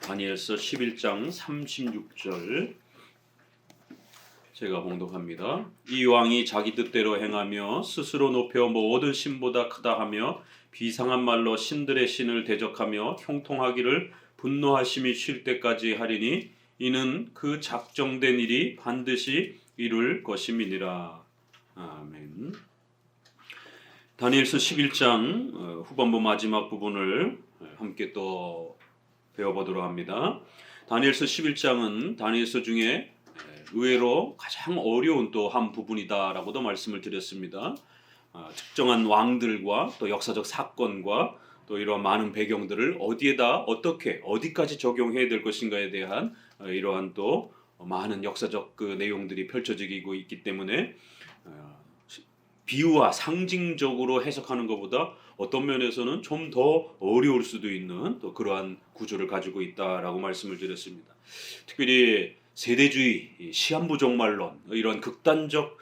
다니엘서 11장 36절 제가 봉독합니다. 이 왕이 자기 뜻대로 행하며 스스로 높여 모든 신보다 크다 하며 비상한 말로 신들의 신을 대적하며 형통하기를 분노하심이 쉴 때까지 하리니 이는 그 작정된 일이 반드시 이룰 것임이니라. 아멘. 다니엘서 11장 후반부 마지막 부분을 함께 또 배워보도록 합니다. 다니엘서 11장은 다니엘서 중에 의외로 가장 어려운 또 한 부분이다라고도 말씀을 드렸습니다. 특정한 왕들과 또 역사적 사건과 또 이러한 많은 배경들을 어디에다 어떻게 어디까지 적용해야 될 것인가에 대한 이러한 또 많은 역사적 그 내용들이 펼쳐지고 있기 때문에 비유와 상징적으로 해석하는 것보다 어떤 면에서는 좀 더 어려울 수도 있는 또 그러한 구조를 가지고 있다라고 말씀을 드렸습니다. 특별히 세대주의, 시한부 종말론 이런 극단적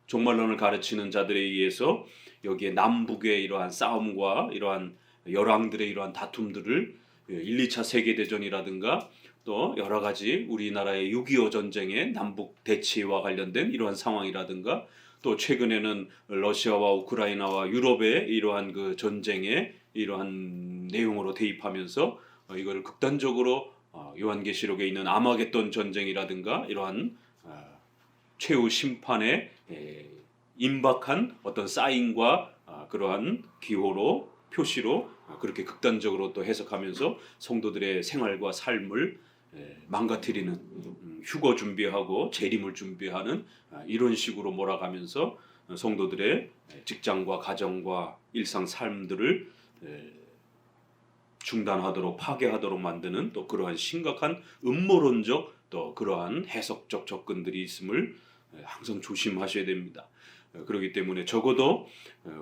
종말론을 가르치는 자들에 의해서 여기에 남북의 이러한 싸움과 이러한 열왕들의 이러한 다툼들을 1, 2차 세계대전이라든가 또 여러 가지 우리나라의 6.25 전쟁의 남북 대치와 관련된 이러한 상황이라든가 또 최근에는 러시아와 우크라이나와 유럽의 이러한 그 전쟁의 이러한 내용으로 대입하면서 이거를 극단적으로 요한계시록에 있는 아마겟돈 전쟁이라든가 이러한 최후 심판에 임박한 어떤 사인과 그러한 기호로 표시로 그렇게 극단적으로 또 해석하면서 성도들의 생활과 삶을 망가뜨리는 휴거 준비하고 재림을 준비하는 이런 식으로 몰아가면서 성도들의 직장과 가정과 일상 삶들을 중단하도록 파괴하도록 만드는 또 그러한 심각한 음모론적 또 그러한 해석적 접근들이 있음을 항상 조심하셔야 됩니다. 그렇기 때문에 적어도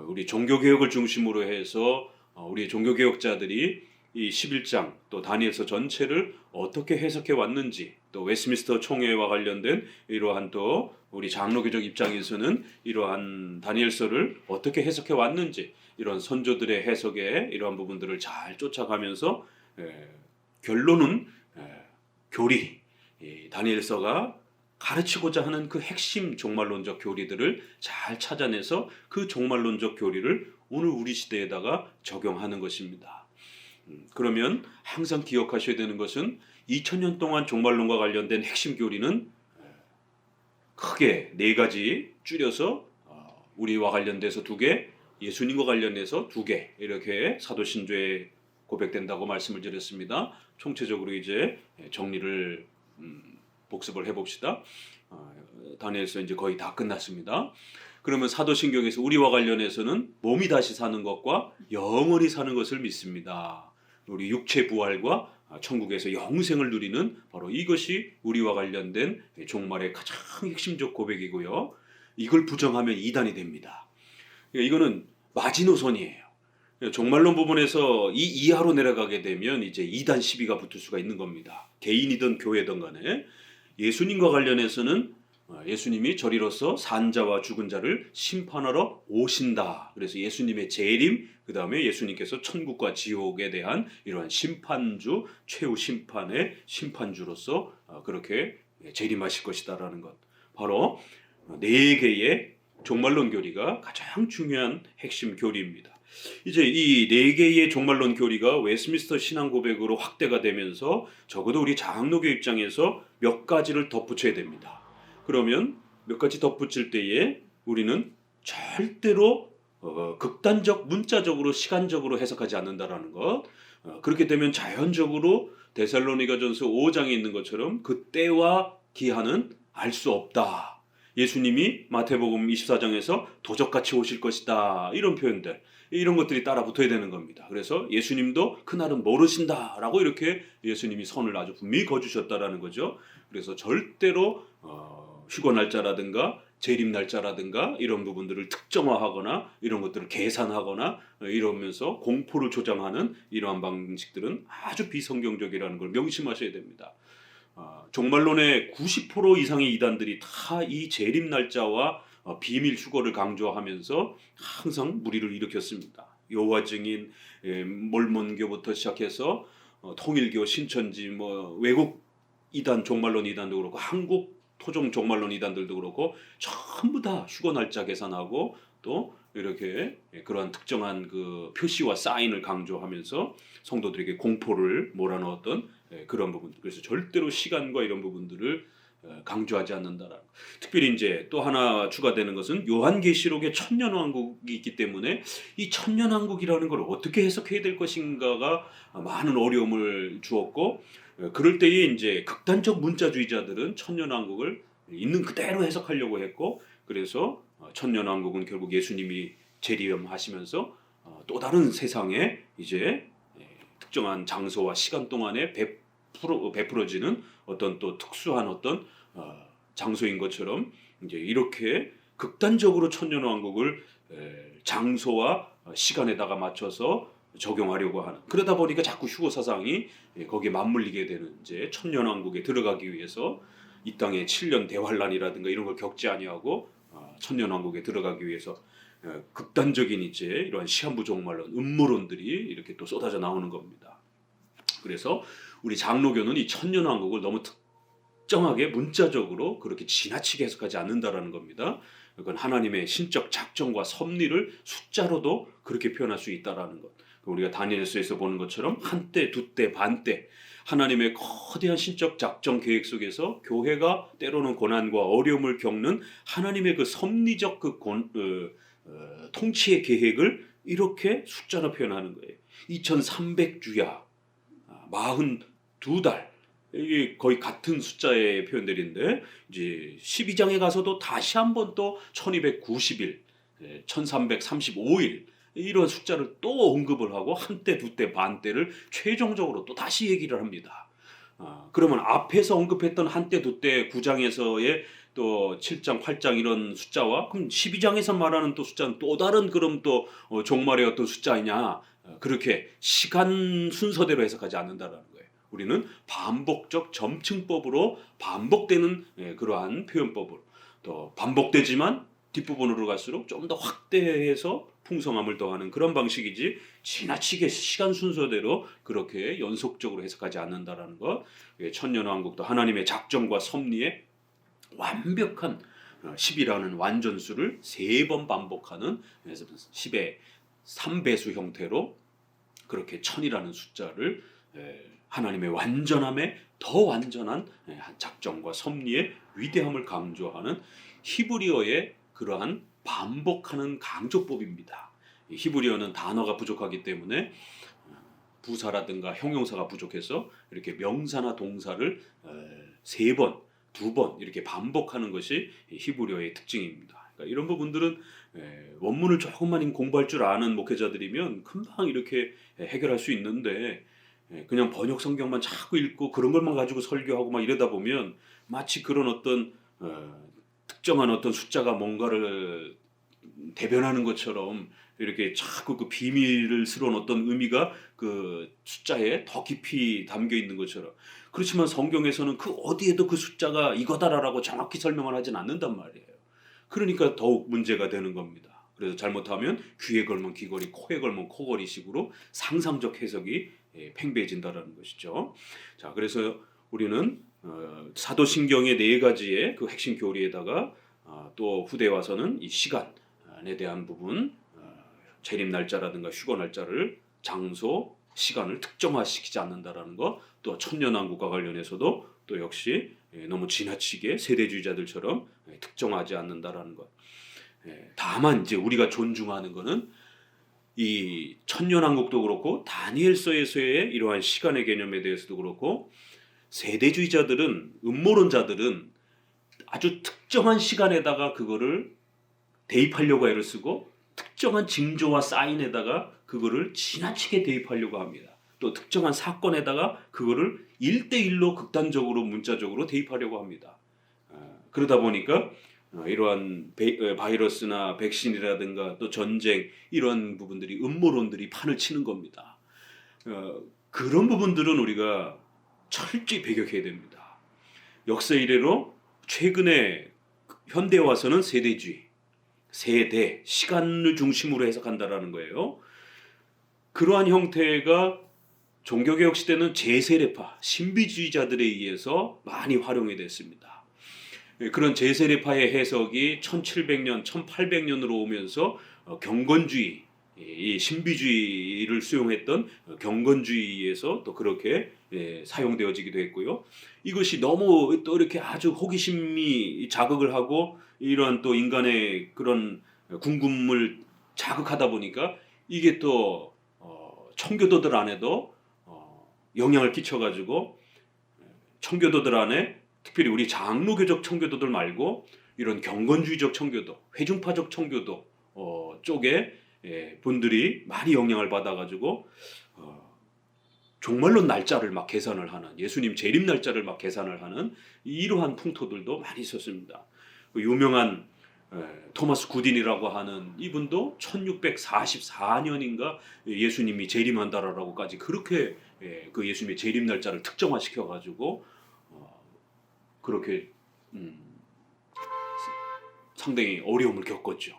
우리 종교개혁을 중심으로 해서 우리 종교개혁자들이 이 11장 또 다니엘서 전체를 어떻게 해석해 왔는지 또 웨스트민스터 총회와 관련된 이러한 또 우리 장로교적 입장에서는 이러한 다니엘서를 어떻게 해석해 왔는지 이런 선조들의 해석에 이러한 부분들을 잘 쫓아가면서 결론은 교리 다니엘서가 가르치고자 하는 그 핵심 종말론적 교리들을 잘 찾아내서 그 종말론적 교리를 오늘 우리 시대에다가 적용하는 것입니다. 그러면 항상 기억하셔야 되는 것은 2000년 동안 종말론과 관련된 핵심 교리는 크게 4가지 줄여서 우리와 관련돼서 2개, 예수님과 관련해서 2개 이렇게 사도신조에 고백된다고 말씀을 드렸습니다. 총체적으로 이제 정리를 복습을 해봅시다. 다니엘서 이제 거의 다 끝났습니다. 그러면 사도신경에서 우리와 관련해서는 몸이 다시 사는 것과 영원히 사는 것을 믿습니다. 우리 육체 부활과 천국에서 영생을 누리는 바로 이것이 우리와 관련된 종말의 가장 핵심적 고백이고요. 이걸 부정하면 이단이 됩니다. 이거는 마지노선이에요. 종말론 부분에서 이 이하로 내려가게 되면 이제 이단 시비가 붙을 수가 있는 겁니다. 개인이든 교회든 간에 예수님과 관련해서는 예수님이 저리로서 산자와 죽은 자를 심판하러 오신다. 그래서 예수님의 재림, 그 다음에 예수님께서 천국과 지옥에 대한 이러한 심판주, 최후 심판의 심판주로서 그렇게 재림하실 것이다라는 것. 바로 4개의 종말론 교리가 가장 중요한 핵심 교리입니다. 이제 이 4개의 종말론 교리가 웨스트민스터 신앙 고백으로 확대가 되면서 적어도 우리 장로교 입장에서 몇 가지를 덧붙여야 됩니다. 그러면 몇 가지 덧붙일 때에 우리는 절대로 극단적, 문자적으로, 시간적으로 해석하지 않는다라는 것. 그렇게 되면 자연적으로 데살로니가전서 5장에 있는 것처럼 그 때와 기한은 알 수 없다. 예수님이 마태복음 24장에서 도적같이 오실 것이다. 이런 표현들, 이런 것들이 따라 붙어야 되는 겁니다. 그래서 예수님도 그날은 모르신다라고 이렇게 예수님이 선을 아주 분명히 거주셨다라는 거죠. 그래서 절대로 휴거 날짜라든가 재림 날짜라든가 이런 부분들을 특정화하거나 이런 것들을 계산하거나 이러면서 공포를 조장하는 이러한 방식들은 아주 비성경적이라는 걸 명심하셔야 됩니다. 종말론의 90% 이상의 이단들이 다 이 재림 날짜와 비밀 휴거를 강조하면서 항상 무리를 일으켰습니다. 여호와 증인, 몰몬교부터 시작해서 통일교, 신천지, 뭐 외국 이단, 종말론 이단도 그렇고 한국 토종 종말론 이단들도 그렇고 전부 다 휴거 날짜 계산하고 또 이렇게 그러한 특정한 그 표시와 사인을 강조하면서 성도들에게 공포를 몰아넣었던 그런 부분. 그래서 절대로 시간과 이런 부분들을 강조하지 않는다라는. 특별히 이제 또 하나 추가되는 것은 요한계시록에 천년왕국이 있기 때문에 이 천년왕국이라는 걸 어떻게 해석해야 될 것인가가 많은 어려움을 주었고, 그럴 때에 이제 극단적 문자주의자들은 천년왕국을 있는 그대로 해석하려고 했고, 그래서 천년왕국은 결국 예수님이 재림하시면서 또 다른 세상에 이제 특정한 장소와 시간 동안에 베풀어지는 어떤 또 특수한 어떤 장소인 것처럼 이제 이렇게 극단적으로 천년왕국을 장소와 시간에다가 맞춰서 적용하려고 하는, 그러다 보니까 자꾸 휴거 사상이 거기에 맞물리게 되는, 이제 천년왕국에 들어가기 위해서 이 땅에 7년 대환란이라든가 이런 걸 겪지 아니하고 천년왕국에 들어가기 위해서 극단적인 이제 이러한 시한부 종말론, 음모론들이 이렇게 또 쏟아져 나오는 겁니다. 그래서 우리 장로교는 이 천년왕국을 너무 특정하게 문자적으로 그렇게 지나치게 해석하지 않는다라는 겁니다. 그건 하나님의 신적 작정과 섭리를 숫자로도 그렇게 표현할 수 있다라는 것. 우리가 다니엘서에서 보는 것처럼 한때, 두때, 반때, 하나님의 거대한 신적 작정 계획 속에서 교회가 때로는 고난과 어려움을 겪는 하나님의 그 섭리적 그 통치의 계획을 이렇게 숫자로 표현하는 거예요. 2300주야, 42달, 이게 거의 같은 숫자의 표현들인데, 이제 12장에 가서도 다시 한번 또 1290일, 1335일 이런 숫자를 또 언급을 하고 한때, 두때, 반때를 최종적으로 또 다시 얘기를 합니다. 그러면 앞에서 언급했던 한때, 두때 9장에서의 또 7장, 8장 이런 숫자와 그럼 12장에서 말하는 또 숫자는 또 다른 그럼 또 종말의 어떤 숫자이냐, 그렇게 시간 순서대로 해석하지 않는다라는 거예요. 우리는 반복적 점층법으로 반복되는 그러한 표현법으로, 또 반복되지만 뒷부분으로 갈수록 좀 더 확대해서 풍성함을 더하는 그런 방식이지 지나치게 시간 순서대로 그렇게 연속적으로 해석하지 않는다라는 것. 천년왕국도 하나님의 작정과 섭리에 완벽한 10이라는 완전수를 3번 반복하는 10의 3배수 형태로 그렇게 천이라는 숫자를 하나님의 완전함에 더 완전한 작정과 섭리의 위대함을 강조하는 히브리어의 그러한 반복하는 강조법입니다. 히브리어는 단어가 부족하기 때문에 부사라든가 형용사가 부족해서 이렇게 명사나 동사를 3번, 2번 이렇게 반복하는 것이 히브리어의 특징입니다. 그러니까 이런 부분들은 원문을 조금만 공부할 줄 아는 목회자들이면 금방 이렇게 해결할 수 있는데, 그냥 번역 성경만 자꾸 읽고 그런 것만 가지고 설교하고 막 이러다 보면 마치 그런 어떤 특정한 어떤 숫자가 뭔가를 대변하는 것처럼 이렇게 자꾸 그 비밀을 스러운 어떤 의미가 그 숫자에 더 깊이 담겨 있는 것처럼. 그렇지만 성경에서는 그 어디에도 그 숫자가 이거다라고 정확히 설명을 하진 않는단 말이에요. 그러니까 더욱 문제가 되는 겁니다. 그래서 잘못하면 귀에 걸면 귀걸이, 코에 걸면 코걸이 식으로 상상적 해석이 팽배해진다라는 것이죠. 자, 그래서 우리는 사도신경의 4가지의 그 핵심 교리에다가 또 후대에 와서는 이 시간에 대한 부분, 재림 날짜라든가 휴거 날짜를 장소, 시간을 특정화시키지 않는다라는 것, 또 천년왕국과 관련해서도 또 역시 너무 지나치게 세대주의자들처럼 특정하지 않는다라는 것. 다만 이제 우리가 존중하는 것은 이 천년왕국도 그렇고 다니엘서에서의 이러한 시간의 개념에 대해서도 그렇고, 세대주의자들은, 음모론자들은 아주 특정한 시간에다가 그거를 대입하려고 애를 쓰고 특정한 징조와 사인에다가 그거를 지나치게 대입하려고 합니다. 또 특정한 사건에다가 그거를 1대1로 극단적으로 문자적으로 대입하려고 합니다. 그러다 보니까 이러한 바이러스나 백신이라든가 또 전쟁 이런 부분들이, 음모론들이 판을 치는 겁니다. 그런 부분들은 우리가 철저히 배격해야 됩니다. 역사 이래로 최근에 현대에 와서는 세대주의, 세대, 시간을 중심으로 해석한다라는 거예요. 그러한 형태가 종교개혁 시대는 제세례파, 신비주의자들에 의해서 많이 활용이 됐습니다. 그런 제세례파의 해석이 1700년, 1800년으로 오면서 경건주의, 이 신비주의를 수용했던 경건주의에서 또 그렇게 사용되어지기도 했고요. 이것이 너무 또 이렇게 아주 호기심이 자극을 하고 이러한 또 인간의 그런 궁금을 자극하다 보니까 이게 또 청교도들 안에도 영향을 끼쳐가지고 청교도들 안에 특별히 우리 장로교적 청교도들 말고 이런 경건주의적 청교도, 회중파적 청교도 쪽에 분들이 많이 영향을 받아가지고 종말론 날짜를 막 계산을 하는, 예수님 재림 날짜를 막 계산을 하는 이러한 풍토들도 많이 있었습니다. 유명한 토마스 구딘이라고 하는 이분도 1644년인가 예수님이 재림한다라고까지 그렇게 그 예수님의 재림 날짜를 특정화시켜 가지고 그렇게 상당히 어려움을 겪었죠.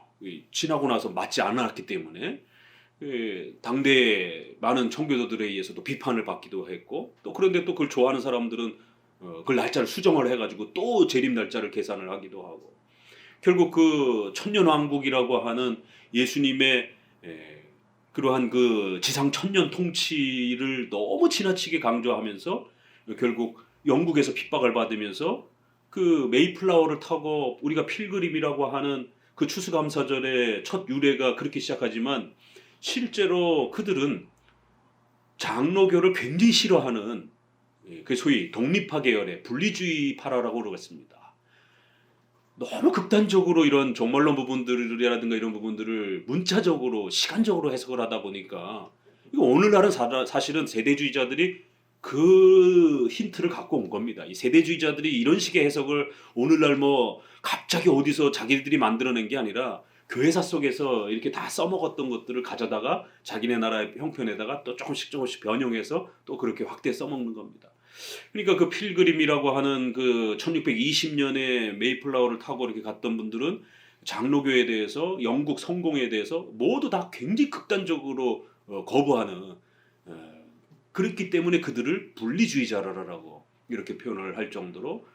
지나고 나서 맞지 않았기 때문에 당대의 많은 청교도들에 의해서도 비판을 받기도 했고, 또 그런데 또 그걸 좋아하는 사람들은 그 날짜를 수정을 해가지고 또 재림 날짜를 계산을 하기도 하고, 결국 그 천년왕국이라고 하는 예수님의 그러한 그 지상 천년 통치를 너무 지나치게 강조하면서 결국 영국에서 핍박을 받으면서 그 메이플라워를 타고 우리가 필그림이라고 하는 그 추수감사절의 첫 유래가 그렇게 시작하지만 실제로 그들은 장로교를 굉장히 싫어하는 그 소위 독립파 계열의 분리주의파라고 그러겠습니다. 너무 극단적으로 이런 종말론 부분들이라든가 이런 부분들을 문자적으로 시간적으로 해석을 하다 보니까 이거 오늘날은 사실은 세대주의자들이 그 힌트를 갖고 온 겁니다. 이 세대주의자들이 이런 식의 해석을 오늘날 뭐 갑자기 어디서 자기들이 만들어낸 게 아니라 교회사 속에서 이렇게 다 써먹었던 것들을 가져다가 자기네 나라의 형편에다가 또 조금씩 변형해서 또 그렇게 확대 써먹는 겁니다. 그러니까 그 필그림이라고 하는 그 1620년에 메이플라워를 타고 이렇게 갔던 분들은 장로교에 대해서, 영국 성공에 대해서 모두 다 굉장히 극단적으로 거부하는, 그렇기 때문에 그들을 분리주의자라고 이렇게 표현을 할 정도로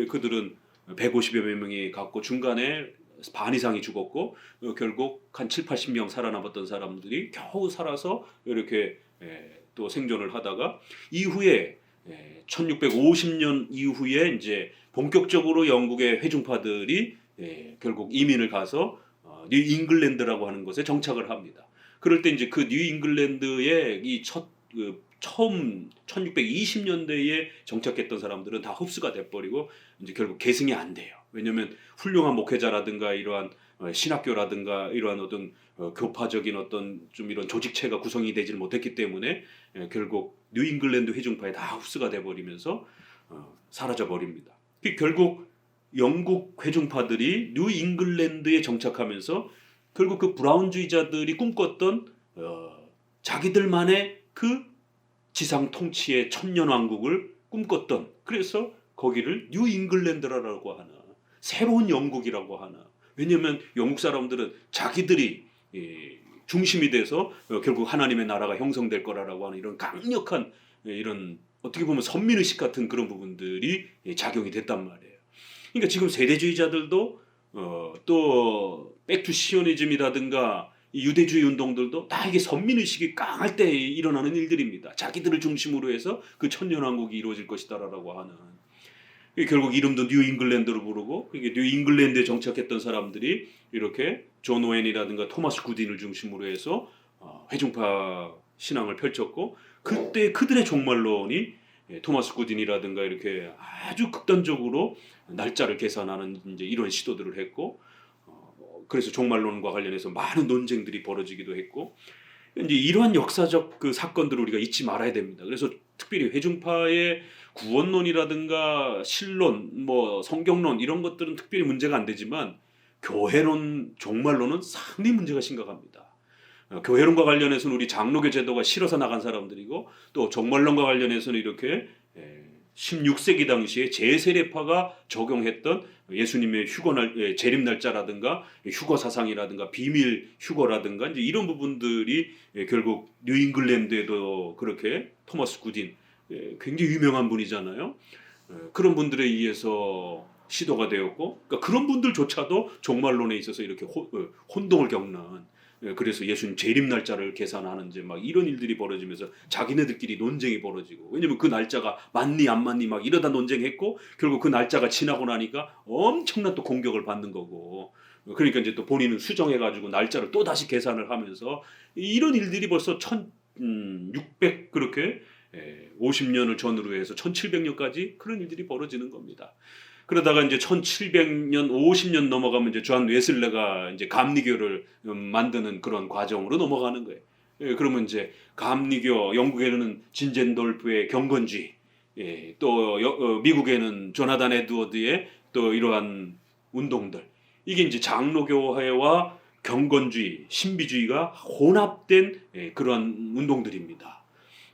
그들은 150여 명이 갔고 중간에 반 이상이 죽었고 결국 한 7, 80명 살아남았던 사람들이 겨우 살아서 이렇게 또 생존을 하다가 이후에 1650년 이후에 이제 본격적으로 영국의 회중파들이 결국 이민을 가서 뉴 잉글랜드라고 하는 곳에 정착을 합니다. 그럴 때 이제 그 뉴 잉글랜드의 이 처음 1620년대에 정착했던 사람들은 다 흡수가 돼버리고 이제 결국 계승이 안 돼요. 왜냐하면 훌륭한 목회자라든가 이러한 신학교라든가 이러한 어떤 교파적인 어떤 좀 이런 조직체가 구성이 되질 못했기 때문에 결국 뉴 잉글랜드 회중파에 다 흡수가 돼버리면서 사라져 버립니다. 결국 영국 회중파들이 뉴 잉글랜드에 정착하면서 결국 그 브라운주의자들이 꿈꿨던 자기들만의 그 지상 통치의 천년왕국을 꿈꿨던, 그래서 거기를 뉴 잉글랜드라고 하나, 새로운 영국이라고 하나. 왜냐하면 영국 사람들은 자기들이 중심이 돼서 결국 하나님의 나라가 형성될 거라고 하는 이런 강력한 이런 어떻게 보면 선민의식 같은 그런 부분들이 작용이 됐단 말이에요. 그러니까 지금 세대주의자들도 또 백투 시오니즘이라든가 유대주의 운동들도 다 이게 선민의식이 강할 때 일어나는 일들입니다. 자기들을 중심으로 해서 그 천년왕국이 이루어질 것이다라고 하는. 결국 이름도 뉴 잉글랜드로 부르고 이게 뉴 잉글랜드에 정착했던 사람들이 이렇게 존 오웬이라든가 토마스 구딘을 중심으로 해서 회중파 신앙을 펼쳤고, 그때 그들의 종말론이 토마스 구딘이라든가 이렇게 아주 극단적으로 날짜를 계산하는 이제 이런 시도들을 했고, 그래서 종말론과 관련해서 많은 논쟁들이 벌어지기도 했고, 이제 이러한 역사적 그 사건들을 우리가 잊지 말아야 됩니다. 그래서 특별히 회중파의 구원론이라든가 신론, 뭐 성경론 이런 것들은 특별히 문제가 안 되지만 교회론, 종말론은 상당히 문제가 심각합니다. 교회론과 관련해서는 우리 장로교 제도가 싫어서 나간 사람들이고, 또 종말론과 관련해서는 이렇게 16세기 당시에 제세례파가 적용했던 예수님의 재림 날짜라든가 휴거 사상이라든가 비밀 휴거라든가 이제 이런 부분들이 결국 뉴잉글랜드에도 그렇게 토마스 굿인 굉장히 유명한 분이잖아요. 그런 분들에 의해서 시도가 되었고, 그러니까 그런 분들조차도 종말론에 있어서 이렇게 혼동을 겪는, 그래서 예수님 재림 날짜를 계산하는지 막 이런 일들이 벌어지면서 자기네들끼리 논쟁이 벌어지고, 왜냐면 그 날짜가 맞니 안 맞니 막 이러다 논쟁했고, 결국 그 날짜가 지나고 나니까 엄청난 또 공격을 받는 거고, 그러니까 이제 또 본인은 수정해가지고 날짜를 또 다시 계산을 하면서 이런 일들이 벌써 1600 그렇게 50년을 전후로 해서 1700년까지 그런 일들이 벌어지는 겁니다. 그러다가 이제 1700년, 50년 넘어가면 이제 존 웨슬레가 이제 감리교를 만드는 그런 과정으로 넘어가는 거예요. 그러면 이제 감리교, 영국에는 진젠돌프의 경건주의, 또 미국에는 조나단 에드워드의 또 이러한 운동들, 이게 이제 장로교회와 경건주의, 신비주의가 혼합된 그러한 운동들입니다.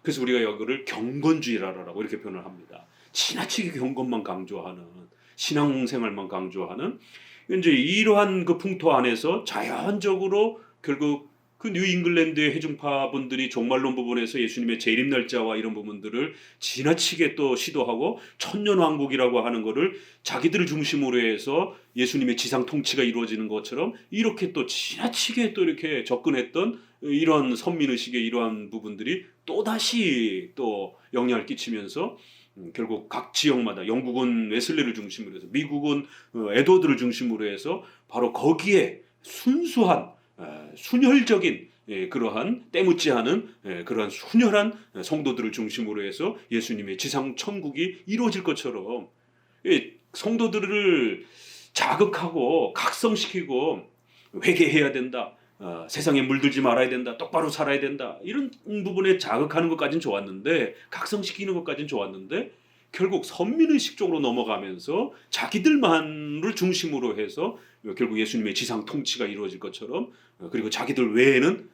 그래서 우리가 여기를 경건주의라고 이렇게 표현을 합니다. 지나치게 경건만 강조하는, 신앙생활만 강조하는, 이제 이러한 그 풍토 안에서 자연적으로 결국 그 뉴잉글랜드의 해중파 분들이 종말론 부분에서 예수님의 재림 날짜와 이런 부분들을 지나치게 또 시도하고 천년왕국이라고 하는 거를 자기들을 중심으로 해서 예수님의 지상 통치가 이루어지는 것처럼 이렇게 또 지나치게 또 이렇게 접근했던 이런 선민의식의 이러한 부분들이 또다시 또 영향을 끼치면서 결국 각 지역마다 영국은 웨슬리를 중심으로 해서 미국은 에드워드를 중심으로 해서 바로 거기에 순수한 순혈적인 그러한 때묻지 않은 그러한 순혈한 성도들을 중심으로 해서 예수님의 지상 천국이 이루어질 것처럼 성도들을 자극하고 각성시키고 회개해야 된다. 세상에 물들지 말아야 된다. 똑바로 살아야 된다. 이런 부분에 자극하는 것까지는 좋았는데, 각성시키는 것까지는 좋았는데, 결국 선민의식 쪽으로 넘어가면서 자기들만을 중심으로 해서 결국 예수님의 지상 통치가 이루어질 것처럼, 그리고 자기들 외에는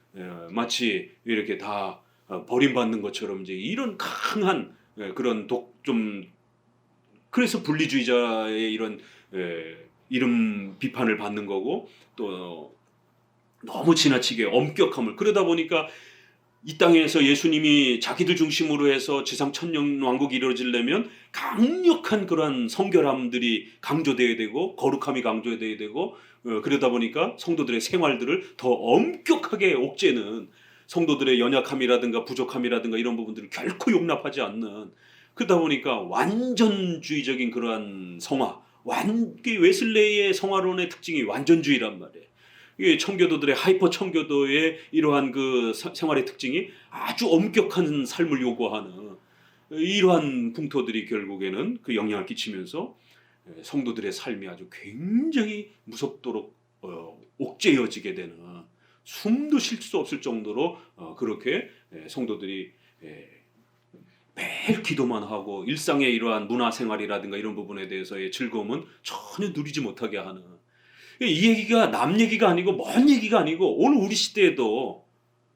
마치 이렇게 다 버림받는 것처럼 이제 이런 강한 그런 그래서 분리주의자의 이런 이름 비판을 받는 거고, 또 너무 지나치게 엄격함을, 그러다 보니까 이 땅에서 예수님이 자기들 중심으로 해서 지상 천년왕국이 이루어지려면 강력한 그러한 성결함들이 강조되어야 되고 거룩함이 강조되어야 되고, 그러다 보니까 성도들의 생활들을 더 엄격하게 옥죄는, 성도들의 연약함이라든가 부족함이라든가 이런 부분들을 결코 용납하지 않는, 그러다 보니까 완전주의적인 그러한 성화, 웨슬레이의 성화론의 특징이 완전주의란 말이에요. 이게 청교도들의 하이퍼 청교도의 이러한 그 생활의 특징이 아주 엄격한 삶을 요구하는 이러한 풍토들이 결국에는 그 영향을 끼치면서 성도들의 삶이 아주 굉장히 무섭도록 옥죄어지게 되는, 숨도 쉴 수 없을 정도로 그렇게 성도들이 매일 기도만 하고 일상의 이러한 문화생활이라든가 이런 부분에 대해서의 즐거움은 전혀 누리지 못하게 하는, 이 얘기가 남 얘기가 아니고 먼 얘기가 아니고 오늘 우리 시대에도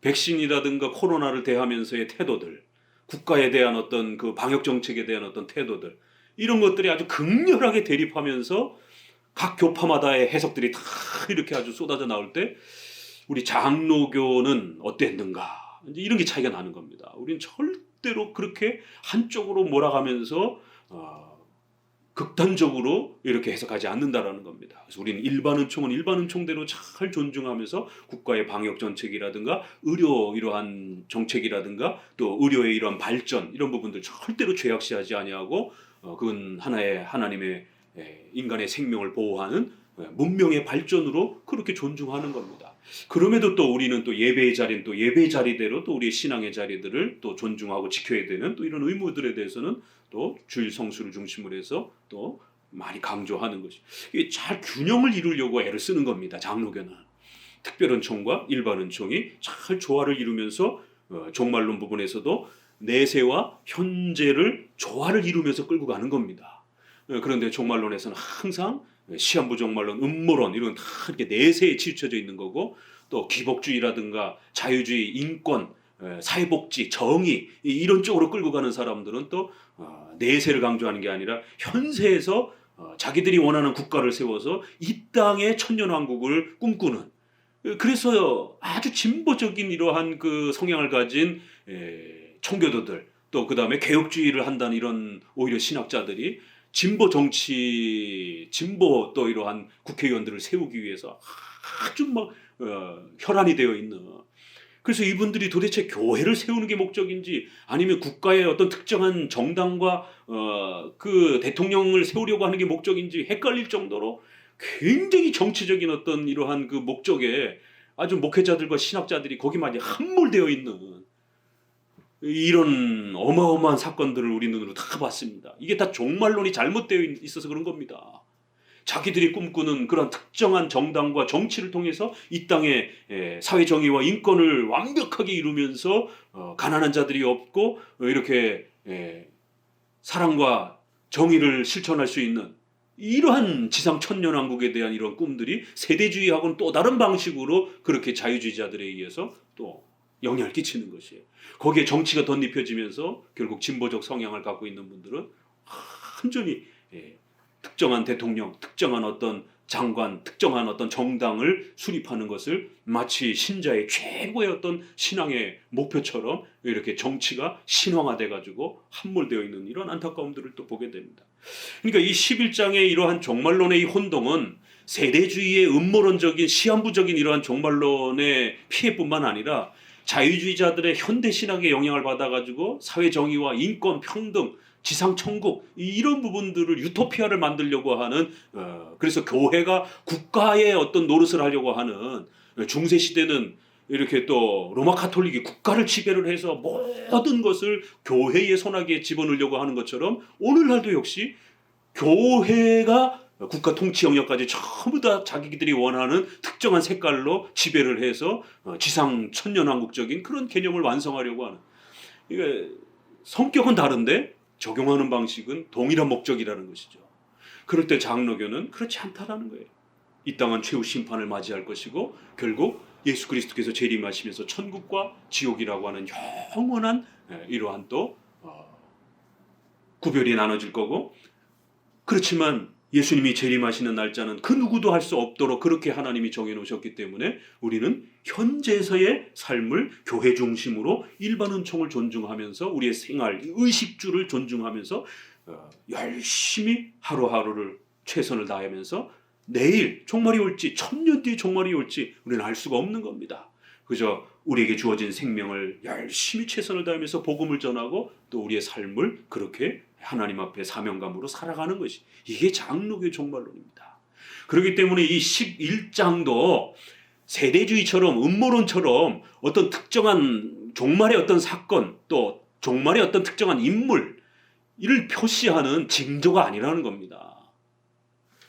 백신이라든가 코로나를 대하면서의 태도들, 국가에 대한 어떤 그 방역 정책에 대한 어떤 태도들, 이런 것들이 아주 극렬하게 대립하면서 각 교파마다의 해석들이 다 이렇게 아주 쏟아져 나올 때 우리 장로교는 어땠는가, 이제 이런 게 차이가 나는 겁니다. 우리는 절대로 그렇게 한쪽으로 몰아가면서 극단적으로 이렇게 해석하지 않는다라는 겁니다. 그래서 우리는 일반 은총대로 잘 존중하면서 국가의 방역 정책이라든가 의료 이러한 정책이라든가 또 의료의 이러한 발전, 이런 부분들 절대로 죄악시하지 아니하고 그건 하나님의 인간의 생명을 보호하는 문명의 발전으로 그렇게 존중하는 겁니다. 그럼에도 또 우리는 또 예배의 자리는 또 예배의 자리대로 또 우리의 신앙의 자리들을 또 존중하고 지켜야 되는 또 이런 의무들에 대해서는 또 주일 성수를 중심으로 해서 또 많이 강조하는 것이, 이게 잘 균형을 이루려고 애를 쓰는 겁니다. 장로교는 특별은총과 일반은총이 잘 조화를 이루면서 종말론 부분에서도 내세와 현재를 조화를 이루면서 끌고 가는 겁니다. 그런데 종말론에서는 항상 시한부 종말론, 음모론 이런 다 이렇게 내세에 치우쳐져 있는 거고, 또 기복주의라든가 자유주의, 인권, 사회복지, 정의 이런 쪽으로 끌고 가는 사람들은 또 내세를 강조하는 게 아니라 현세에서 자기들이 원하는 국가를 세워서 이 땅의 천년왕국을 꿈꾸는, 그래서 아주 진보적인 이러한 그 성향을 가진 청교도들, 또 그 다음에 개혁주의를 한다는 이런 오히려 신학자들이 진보 정치, 진보 또 이러한 국회의원들을 세우기 위해서 아주 막 혈안이 되어 있는, 그래서 이분들이 도대체 교회를 세우는 게 목적인지 아니면 국가의 어떤 특정한 정당과 그 대통령을 세우려고 하는 게 목적인지 헷갈릴 정도로 굉장히 정치적인 어떤 이러한 그 목적에 아주 목회자들과 신학자들이 거기만 함몰되어 있는 이런 어마어마한 사건들을 우리 눈으로 다 봤습니다. 이게 다 종말론이 잘못되어 있어서 그런 겁니다. 자기들이 꿈꾸는 그런 특정한 정당과 정치를 통해서 이 땅에 사회 정의와 인권을 완벽하게 이루면서 가난한 자들이 없고 이렇게 사랑과 정의를 실천할 수 있는 이러한 지상 천년왕국에 대한 이런 꿈들이 세대주의하고는 또 다른 방식으로 그렇게 자유주의자들에 의해서 또 영향을 끼치는 것이에요. 거기에 정치가 덧입혀지면서 결국 진보적 성향을 갖고 있는 분들은 완전히 특정한 대통령, 특정한 어떤 장관, 특정한 어떤 정당을 수립하는 것을 마치 신자의 최고의 어떤 신앙의 목표처럼 이렇게 정치가 신앙화돼 가지고 함몰되어 있는 이런 안타까움들을 또 보게 됩니다. 그러니까 이 11장의 이러한 종말론의 이 혼동은 세대주의의 음모론적인 시한부적인 이러한 종말론의 피해뿐만 아니라 자유주의자들의 현대신학의 영향을 받아가지고 사회정의와 인권, 평등, 지상천국 이런 부분들을 유토피아를 만들려고 하는 그래서 교회가 국가의 어떤 노릇을 하려고 하는, 중세시대는 이렇게 또 로마 카톨릭이 국가를 지배를 해서 모든 것을 교회의 손아귀에 집어넣으려고 하는 것처럼 오늘날도 역시 교회가 국가 통치 영역까지 전부 다 자기들이 원하는 특정한 색깔로 지배를 해서 지상 천년왕국적인 그런 개념을 완성하려고 하는, 이게 성격은 다른데 적용하는 방식은 동일한 목적이라는 것이죠. 그럴 때 장로교는 그렇지 않다라는 거예요. 이 땅은 최후 심판을 맞이할 것이고 결국 예수 그리스도께서 재림하시면서 천국과 지옥이라고 하는 영원한 이러한 또 구별이 나눠질 거고, 그렇지만 예수님이 재림하시는 날짜는 그 누구도 할 수 없도록 그렇게 하나님이 정해놓으셨기 때문에 우리는 현재에서의 삶을 교회 중심으로 일반 은총을 존중하면서 우리의 생활, 의식주를 존중하면서 열심히 하루하루를 최선을 다하면서 내일 종말이 올지 1000년 뒤에 종말이 올지 우리는 알 수가 없는 겁니다. 그저 우리에게 주어진 생명을 열심히 최선을 다하면서 복음을 전하고 또 우리의 삶을 그렇게 하나님 앞에 사명감으로 살아가는 것이, 이게 장로교의 종말론입니다. 그렇기 때문에 이 11장도 세대주의처럼 음모론처럼 어떤 특정한 종말의 어떤 사건 또 종말의 어떤 특정한 인물 이를 표시하는 징조가 아니라는 겁니다.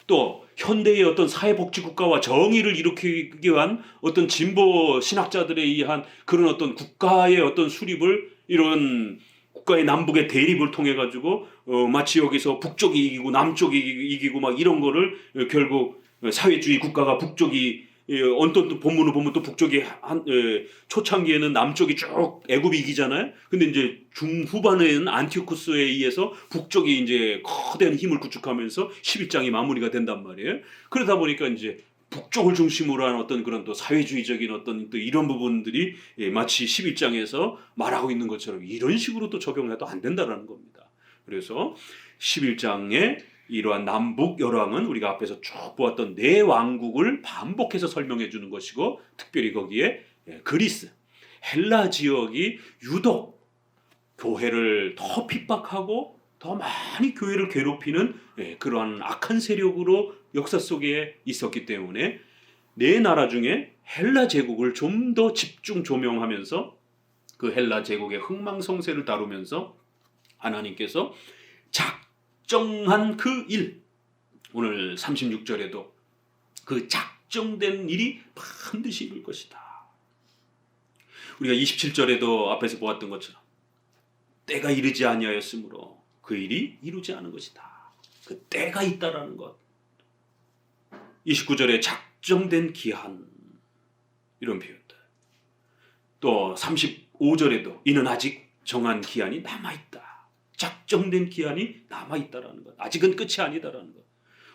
또 현대의 어떤 사회복지국가와 정의를 일으키기 위한 어떤 진보 신학자들에 의한 그런 어떤 국가의 어떤 수립을, 이런 국가의 남북의 대립을 통해 가지고 마치 여기서 북쪽이 이기고 남쪽이 이기고 막 이런 거를 결국 사회주의 국가가 북쪽이 어떤 본문을 보면 또 북쪽이 초창기에는 남쪽이 쭉 애굽이 이기잖아요. 근데 이제 중후반에는 안티오쿠스에 의해서 북쪽이 이제 거대한 힘을 구축하면서 11장이 마무리가 된단 말이에요. 그러다 보니까 이제 북쪽을 중심으로 한 어떤 그런 또 사회주의적인 어떤 또 이런 부분들이 마치 11장에서 말하고 있는 것처럼 이런 식으로 또 적용해도 안 된다라는 겁니다. 그래서 11장에 이러한 남북 열왕은 우리가 앞에서 쭉 보았던 네 왕국을 반복해서 설명해 주는 것이고, 특별히 거기에 그리스, 헬라 지역이 유독 교회를 더 핍박하고 더 많이 교회를 괴롭히는 그러한 악한 세력으로 역사 속에 있었기 때문에 네 나라 중에 헬라 제국을 좀 더 집중 조명하면서 그 헬라 제국의 흥망성쇠를 다루면서 하나님께서 작정한 그 일, 오늘 36절에도 그 작정된 일이 반드시 이룰 것이다. 우리가 27절에도 앞에서 보았던 것처럼 때가 이르지 아니하였으므로 그 일이 이루지 않은 것이다. 그 때가 있다라는 것. 29절에 작정된 기한, 이런 표현들. 또 35 5절에도 이는 아직 정한 기한이 남아있다. 작정된 기한이 남아있다라는 것. 아직은 끝이 아니다라는 것.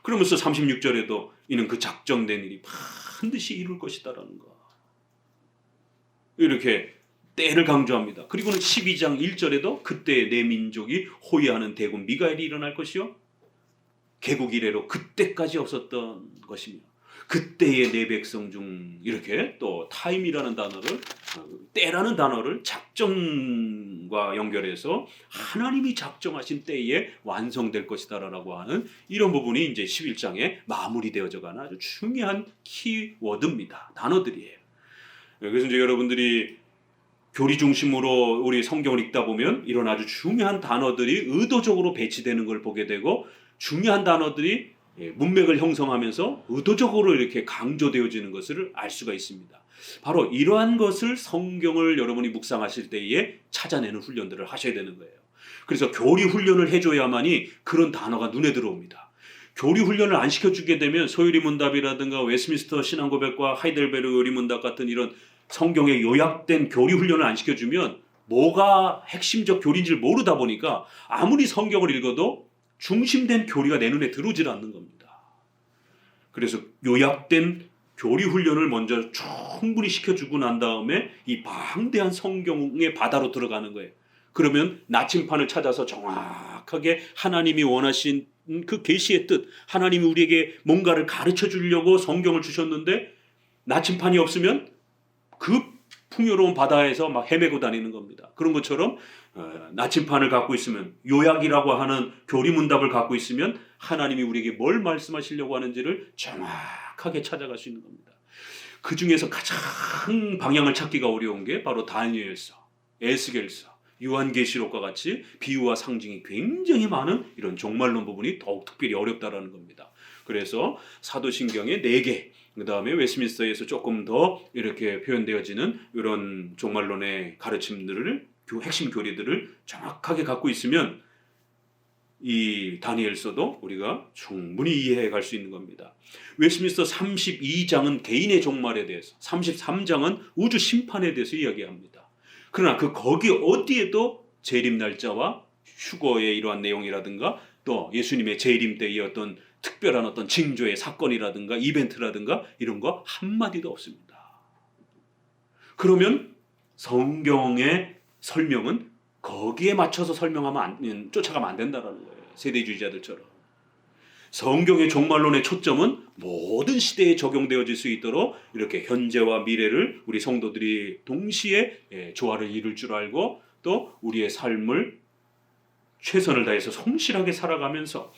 그러면서 36절에도 이는 그 작정된 일이 반드시 이룰 것이다라는 것. 이렇게 때를 강조합니다. 그리고는 12장 1절에도 그때 내 민족이 호위하는 대군 미가엘이 일어날 것이요 개국 이래로 그때까지 없었던 것이며 그때의 내 백성 중 이렇게 또 타임이라는 단어를 때라는 단어를 작정과 연결해서 하나님이 작정하신 때에 완성될 것이다라고 하는 이런 부분이 이제 11장에 마무리되어져 가는 아주 중요한 키워드입니다. 단어들이에요. 그래서 이제 여러분들이 교리 중심으로 우리 성경을 읽다 보면 이런 아주 중요한 단어들이 의도적으로 배치되는 걸 보게 되고 중요한 단어들이 문맥을 형성하면서 의도적으로 이렇게 강조되어지는 것을 알 수가 있습니다. 바로 이러한 것을 성경을 여러분이 묵상하실 때에 찾아내는 훈련들을 하셔야 되는 거예요. 그래서 교리 훈련을 해줘야만이 그런 단어가 눈에 들어옵니다. 교리 훈련을 안 시켜주게 되면 소유리 문답이라든가 웨스트민스터 신앙고백과 하이델베르 의리문답 같은 이런 성경에 요약된 교리 훈련을 안 시켜주면 뭐가 핵심적 교리인지를 모르다 보니까 아무리 성경을 읽어도 중심된 교리가 내 눈에 들어오질 않는 겁니다. 그래서 요약된 교리 훈련을 먼저 충분히 시켜주고 난 다음에 이 방대한 성경의 바다로 들어가는 거예요. 그러면 나침판을 찾아서 정확하게 하나님이 원하신 그 계시의 뜻, 하나님이 우리에게 뭔가를 가르쳐 주려고 성경을 주셨는데 나침판이 없으면 그 풍요로운 바다에서 막 헤매고 다니는 겁니다. 그런 것처럼 나침판을 갖고 있으면 요약이라고 하는 교리문답을 갖고 있으면 하나님이 우리에게 뭘 말씀하시려고 하는지를 정확하게 찾아갈 수 있는 겁니다. 그 중에서 가장 방향을 찾기가 어려운 게 바로 다니엘서, 에스겔서, 요한계시록과 같이 비유와 상징이 굉장히 많은 이런 종말론 부분이 더욱 특별히 어렵다라는 겁니다. 그래서 사도신경의 4개, 그 다음에 웨스민스터에서 조금 더 이렇게 표현되어지는 이런 종말론의 가르침들을 핵심 교리들을 정확하게 갖고 있으면 이 다니엘서도 우리가 충분히 이해해 갈 수 있는 겁니다. 웨스민스터 32장은 개인의 종말에 대해서, 33장은 우주 심판에 대해서 이야기합니다. 그러나 거기 어디에도 재림 날짜와 휴거의 이러한 내용이라든가 또 예수님의 재림 때의 어떤 특별한 어떤 징조의 사건이라든가 이벤트라든가 이런 거 한마디도 없습니다. 그러면 성경의 설명은 거기에 맞춰서 쫓아가면 안 된다는 거예요. 세대주의자들처럼. 성경의 종말론의 초점은 모든 시대에 적용되어질 수 있도록 이렇게 현재와 미래를 우리 성도들이 동시에 조화를 이룰 줄 알고 또 우리의 삶을 최선을 다해서 성실하게 살아가면서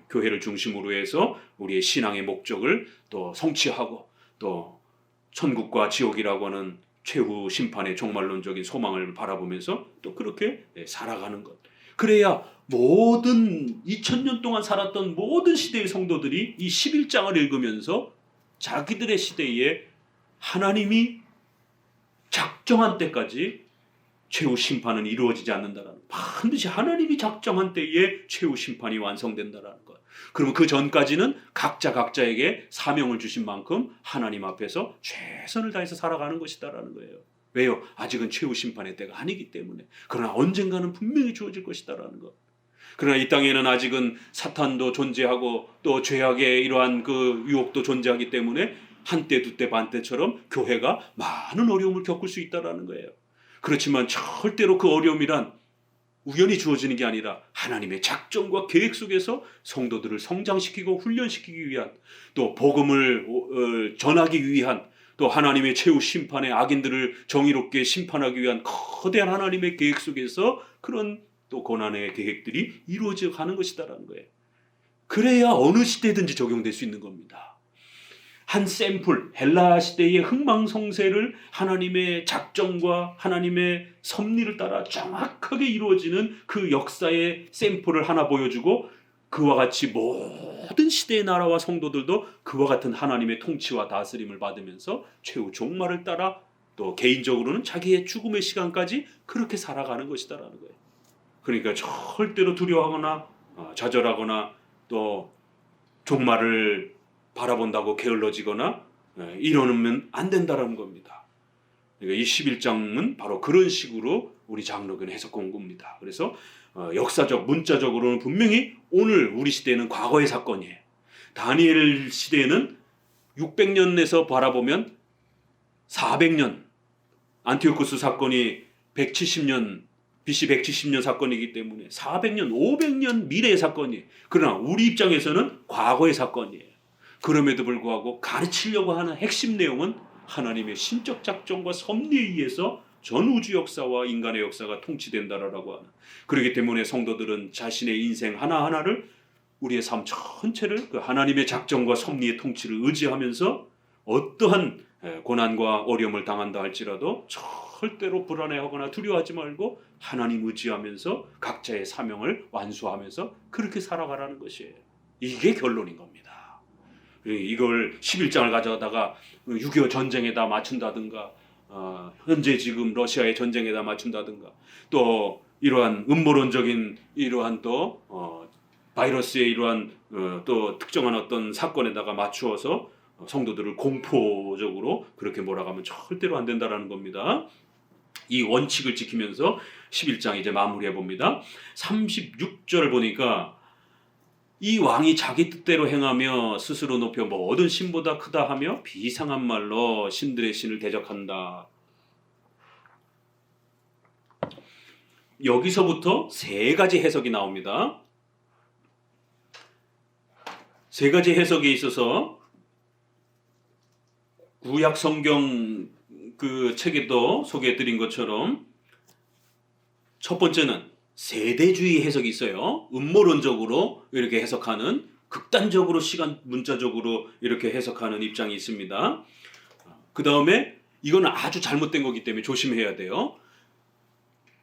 교회를 중심으로 해서 우리의 신앙의 목적을 또 성취하고 또 천국과 지옥이라고 하는 최후 심판의 종말론적인 소망을 바라보면서 또 그렇게 살아가는 것. 그래야 모든 2000년 동안 살았던 모든 시대의 성도들이 이 11장을 읽으면서 자기들의 시대에 하나님이 작정한 때까지 최후 심판은 이루어지지 않는다라는 것. 반드시 하나님이 작정한 때에 최후 심판이 완성된다라는 것. 그러면 그 전까지는 각자에게 사명을 주신 만큼 하나님 앞에서 최선을 다해서 살아가는 것이다라는 거예요. 왜요? 아직은 최후 심판의 때가 아니기 때문에. 그러나 언젠가는 분명히 주어질 것이다라는 것. 그러나 이 땅에는 아직은 사탄도 존재하고 또 죄악의 이러한 그 유혹도 존재하기 때문에 한때 두때 반때처럼 교회가 많은 어려움을 겪을 수 있다라는 거예요. 그렇지만 절대로 그 어려움이란 우연히 주어지는 게 아니라 하나님의 작정과 계획 속에서 성도들을 성장시키고 훈련시키기 위한 또 복음을 전하기 위한 또 하나님의 최후 심판의 악인들을 정의롭게 심판하기 위한 거대한 하나님의 계획 속에서 그런 또 고난의 계획들이 이루어져 가는 것이다라는 거예요. 그래야 어느 시대든지 적용될 수 있는 겁니다. 한 샘플, 헬라 시대의 흥망성쇠를 하나님의 작정과 하나님의 섭리를 따라 정확하게 이루어지는 그 역사의 샘플을 하나 보여주고 그와 같이 모든 시대의 나라와 성도들도 그와 같은 하나님의 통치와 다스림을 받으면서 최후 종말을 따라 또 개인적으로는 자기의 죽음의 시간까지 그렇게 살아가는 것이다라는 거예요. 그러니까 절대로 두려워하거나 좌절하거나 또 종말을 바라본다고 게을러지거나 이러면 안 된다는 겁니다. 그러니까 이 11장은 바로 그런 식으로 우리 장로교는 해석한 겁니다. 그래서 역사적, 문자적으로는 분명히 오늘 우리 시대는 과거의 사건이에요. 다니엘 시대에는 600년에서 바라보면 400년, 안티오쿠스 사건이 170년, BC 170년 사건이기 때문에 400년, 500년 미래의 사건이에요. 그러나 우리 입장에서는 과거의 사건이에요. 그럼에도 불구하고 가르치려고 하는 핵심 내용은 하나님의 신적 작정과 섭리에 의해서 전 우주 역사와 인간의 역사가 통치된다라고 하는. 그렇기 때문에 성도들은 자신의 인생 하나하나를, 우리의 삶 전체를 그 하나님의 작정과 섭리의 통치를 의지하면서 어떠한 고난과 어려움을 당한다 할지라도 절대로 불안해하거나 두려워하지 말고 하나님 의지하면서 각자의 사명을 완수하면서 그렇게 살아가라는 것이에요. 이게 결론인 겁니다. 이걸 11장을 가져다가 6.25 전쟁에다 맞춘다든가, 현재 지금 러시아의 전쟁에다 맞춘다든가, 또 이러한 음모론적인 이러한 또 바이러스의 이러한 또 특정한 어떤 사건에다가 맞추어서 성도들을 공포적으로 그렇게 몰아가면 절대로 안 된다라는 겁니다. 이 원칙을 지키면서 11장 이제 마무리해 봅니다. 36절 보니까 이 왕이 자기 뜻대로 행하며 스스로 높여 모든 신보다 크다 하며 비상한 말로 신들의 신을 대적한다. 여기서부터 세 가지 해석이 나옵니다. 세 가지 해석에 있어서 구약 성경 그 책에도 소개해 드린 것처럼 첫 번째는 세대주의 해석이 있어요. 음모론적으로 이렇게 해석하는, 극단적으로 시간 문자적으로 이렇게 해석하는 입장이 있습니다. 그 다음에 이거는 아주 잘못된 거기 때문에 조심해야 돼요.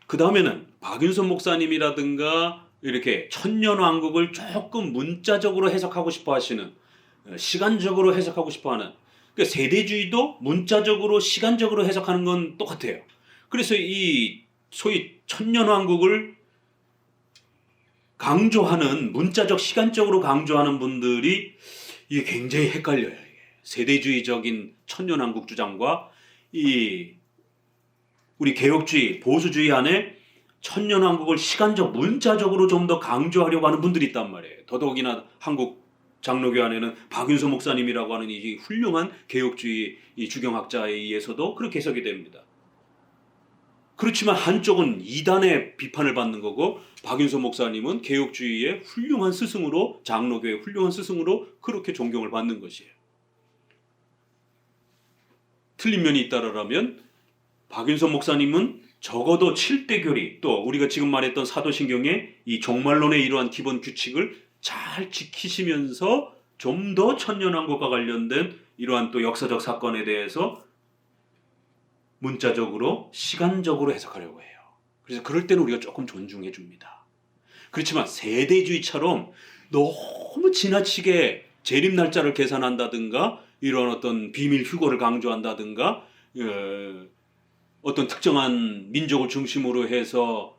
그 다음에는 박윤선 목사님이라든가 이렇게 천년왕국을 조금 문자적으로 해석하고 싶어 하시는, 시간적으로 해석하고 싶어 하는, 그러니까 세대주의도 문자적으로 시간적으로 해석하는 건 똑같아요. 그래서 이 소위 천년왕국을 강조하는, 문자적 시간적으로 강조하는 분들이 이게 굉장히 헷갈려요. 이게. 세대주의적인 천년왕국 주장과 이 우리 개혁주의, 보수주의 안에 천년왕국을 시간적, 문자적으로 좀 더 강조하려고 하는 분들이 있단 말이에요. 더더욱이나 한국 장로교 안에는 박윤서 목사님이라고 하는 이 훌륭한 개혁주의 이 주경학자에 의해서도 그렇게 해석이 됩니다. 그렇지만 한쪽은 이단의 비판을 받는 거고, 박윤서 목사님은 개혁주의의 훌륭한 스승으로, 장로교의 훌륭한 스승으로 그렇게 존경을 받는 것이에요. 틀린 면이 있다라면 박윤서 목사님은 적어도 7대 교리, 또 우리가 지금 말했던 사도신경의 이 종말론의 이러한 기본 규칙을 잘 지키시면서 좀 더 천년왕국과 관련된 이러한 또 역사적 사건에 대해서 문자적으로, 시간적으로 해석하려고 해요. 그래서 그럴 때는 우리가 조금 존중해 줍니다. 그렇지만 세대주의처럼 너무 지나치게 재림 날짜를 계산한다든가, 이런 어떤 비밀 휴거를 강조한다든가, 어떤 특정한 민족을 중심으로 해서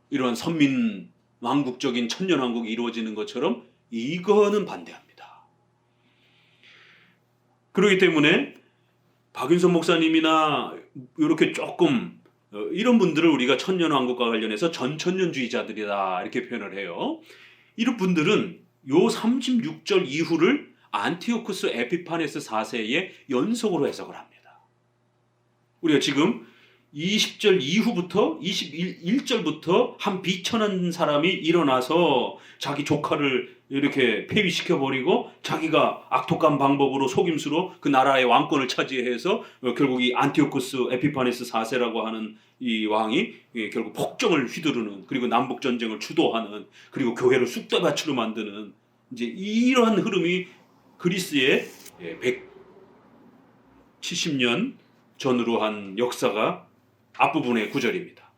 이러한 선민 왕국적인 천년왕국이 이루어지는 것처럼 이거는 반대합니다. 그렇기 때문에 박윤선 목사님이나 이렇게 조금 이런 분들을 우리가 천년왕국과 관련해서 전천년주의자들이다 이렇게 표현을 해요. 이런 분들은 요 36절 이후를 안티오쿠스 에피파네스 4세의 연속으로 해석을 합니다. 우리가 지금 20절 이후부터 21절부터 한 비천한 사람이 일어나서 자기 조카를 이렇게 폐위시켜버리고 자기가 악독한 방법으로 속임수로 그 나라의 왕권을 차지해서 결국 이 안티오쿠스 에피파네스 4세라고 하는 이 왕이 결국 폭정을 휘두르는, 그리고 남북전쟁을 주도하는, 그리고 교회를 쑥대밭으로 만드는, 이제 이러한 흐름이 그리스의 170년 전으로 한 역사가 앞부분의 구절입니다.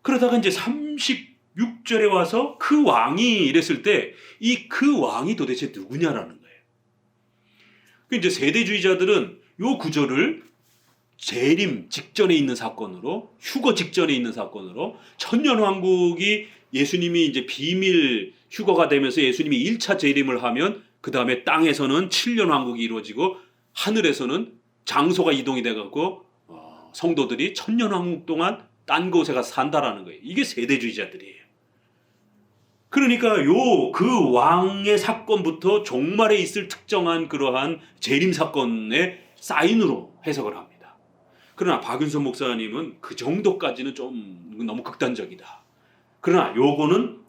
그러다가 이제 36절에 와서 그 왕이 이랬을 때 이 그 왕이 도대체 누구냐라는 거예요. 이제 세대주의자들은 요 구절을 재림 직전에 있는 사건으로, 휴거 직전에 있는 사건으로, 천년왕국이 예수님이 이제 비밀 휴거가 되면서 예수님이 1차 재림을 하면 그 다음에 땅에서는 7년 왕국이 이루어지고 하늘에서는 장소가 이동이 돼갖고 성도들이 천년왕국 동안 딴 곳에 가서 산다라는 거예요. 이게 세대주의자들이에요. 그러니까 그 왕의 사건부터 종말에 있을 특정한 그러한 재림 사건의 사인으로 해석을 합니다. 그러나 박윤선 목사님은 그 정도까지는 좀 너무 극단적이다. 그러나 요거는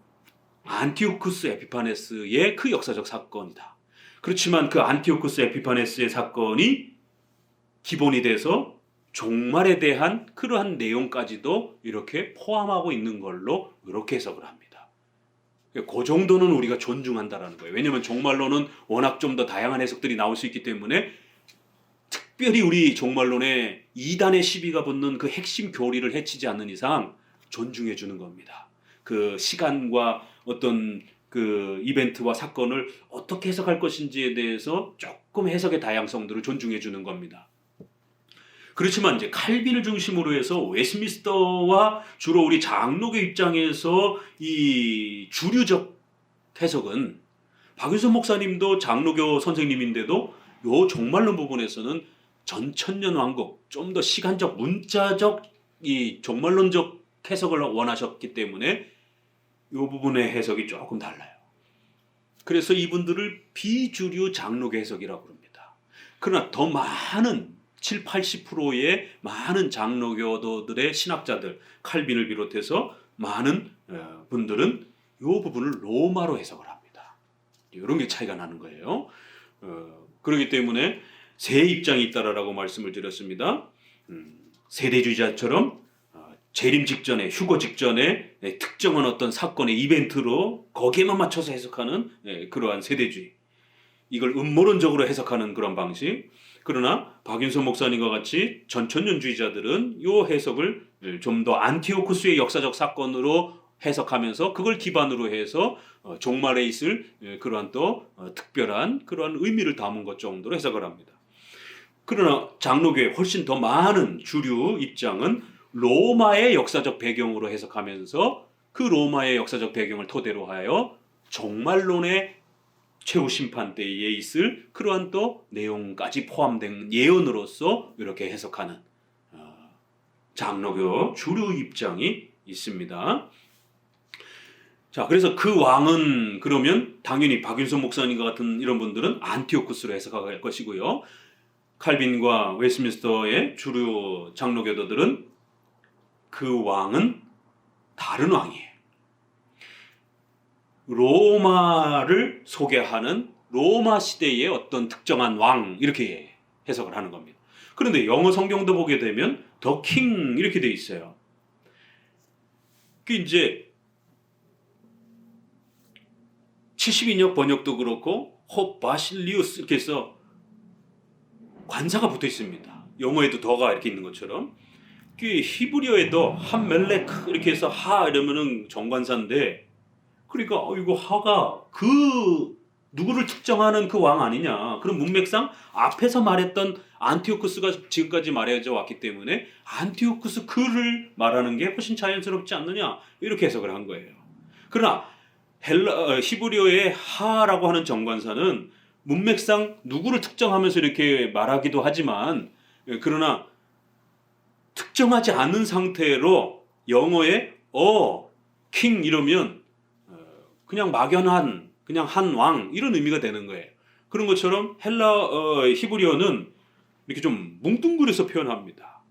안티오쿠스 에피파네스의 그 역사적 사건이다. 그렇지만 그 안티오쿠스 에피파네스의 사건이 기본이 돼서 종말에 대한 그러한 내용까지도 이렇게 포함하고 있는 걸로 이렇게 해석을 합니다. 그 정도는 우리가 존중한다라는 거예요. 왜냐하면 종말론은 워낙 좀 더 다양한 해석들이 나올 수 있기 때문에 특별히 우리 종말론에 이단의 시비가 붙는 그 핵심 교리를 해치지 않는 이상 존중해 주는 겁니다. 그 시간과 어떤 그 이벤트와 사건을 어떻게 해석할 것인지에 대해서 조금 해석의 다양성들을 존중해 주는 겁니다. 그렇지만 이제 칼빈을 중심으로 해서 웨스트민스터와 주로 우리 장로교 입장에서 이 주류적 해석은 박윤선 목사님도 장로교 선생님인데도 요 종말론 부분에서는 전천년 왕국 좀 더 시간적 문자적 이 종말론적 해석을 원하셨기 때문에 요 부분의 해석이 조금 달라요. 그래서 이분들을 비주류 장로교 해석이라고 합니다. 그러나 더 많은 7, 80%의 많은 장로교도들의 신학자들, 칼빈을 비롯해서 많은 분들은 이 부분을 로마로 해석을 합니다. 이런 게 차이가 나는 거예요. 그렇기 때문에 세 입장이 있다라고 말씀을 드렸습니다. 세대주의자처럼 재림 직전에, 휴거 직전에 특정한 어떤 사건의 이벤트로 거기에만 맞춰서 해석하는 그러한 세대주의. 이걸 음모론적으로 해석하는 그런 방식. 그러나 박윤선 목사님과 같이 전천년주의자들은 이 해석을 좀 더 안티오쿠스의 역사적 사건으로 해석하면서 그걸 기반으로 해서 종말에 있을 그러한 또 특별한 그러한 의미를 담은 것 정도로 해석을 합니다. 그러나 장로교의 훨씬 더 많은 주류 입장은 로마의 역사적 배경으로 해석하면서 그 로마의 역사적 배경을 토대로 하여 종말론의 최후 심판 때에 있을 그러한 또 내용까지 포함된 예언으로서 이렇게 해석하는 장로교 주류 입장이 있습니다. 자, 그래서 그 왕은 그러면 당연히 박윤선 목사님과 같은 이런 분들은 안티오쿠스로 해석할 것이고요. 칼빈과 웨스트민스터의 주류 장로교도들은 그 왕은 다른 왕이에요. 로마를 소개하는 로마 시대의 어떤 특정한 왕 이렇게 해석을 하는 겁니다. 그런데 영어 성경도 보게 되면 더 킹 이렇게 돼 있어요. 그 이제 72역 번역도 그렇고 호 바실리우스 이렇게 해서 관사가 붙어 있습니다. 영어에도 더가 이렇게 있는 것처럼. 그 히브리어에도 함멜렉 이렇게 해서 하 이러면은 정관사인데 그러니까 이거 하가 그 누구를 특정하는 그 왕 아니냐. 그런 문맥상 앞에서 말했던 안티오쿠스가 지금까지 말해져 왔기 때문에 안티오쿠스 그를 말하는 게 훨씬 자연스럽지 않느냐. 이렇게 해석을 한 거예요. 그러나 히브리어의 하라고 하는 정관사는 문맥상 누구를 특정하면서 이렇게 말하기도 하지만 그러나 특정하지 않은 상태로 영어에 king 이러면 그냥 막연한 그냥 한 왕 이런 의미가 되는 거예요. 그런 것처럼 히브리어는 이렇게 좀 뭉뚱그려서 표현합니다.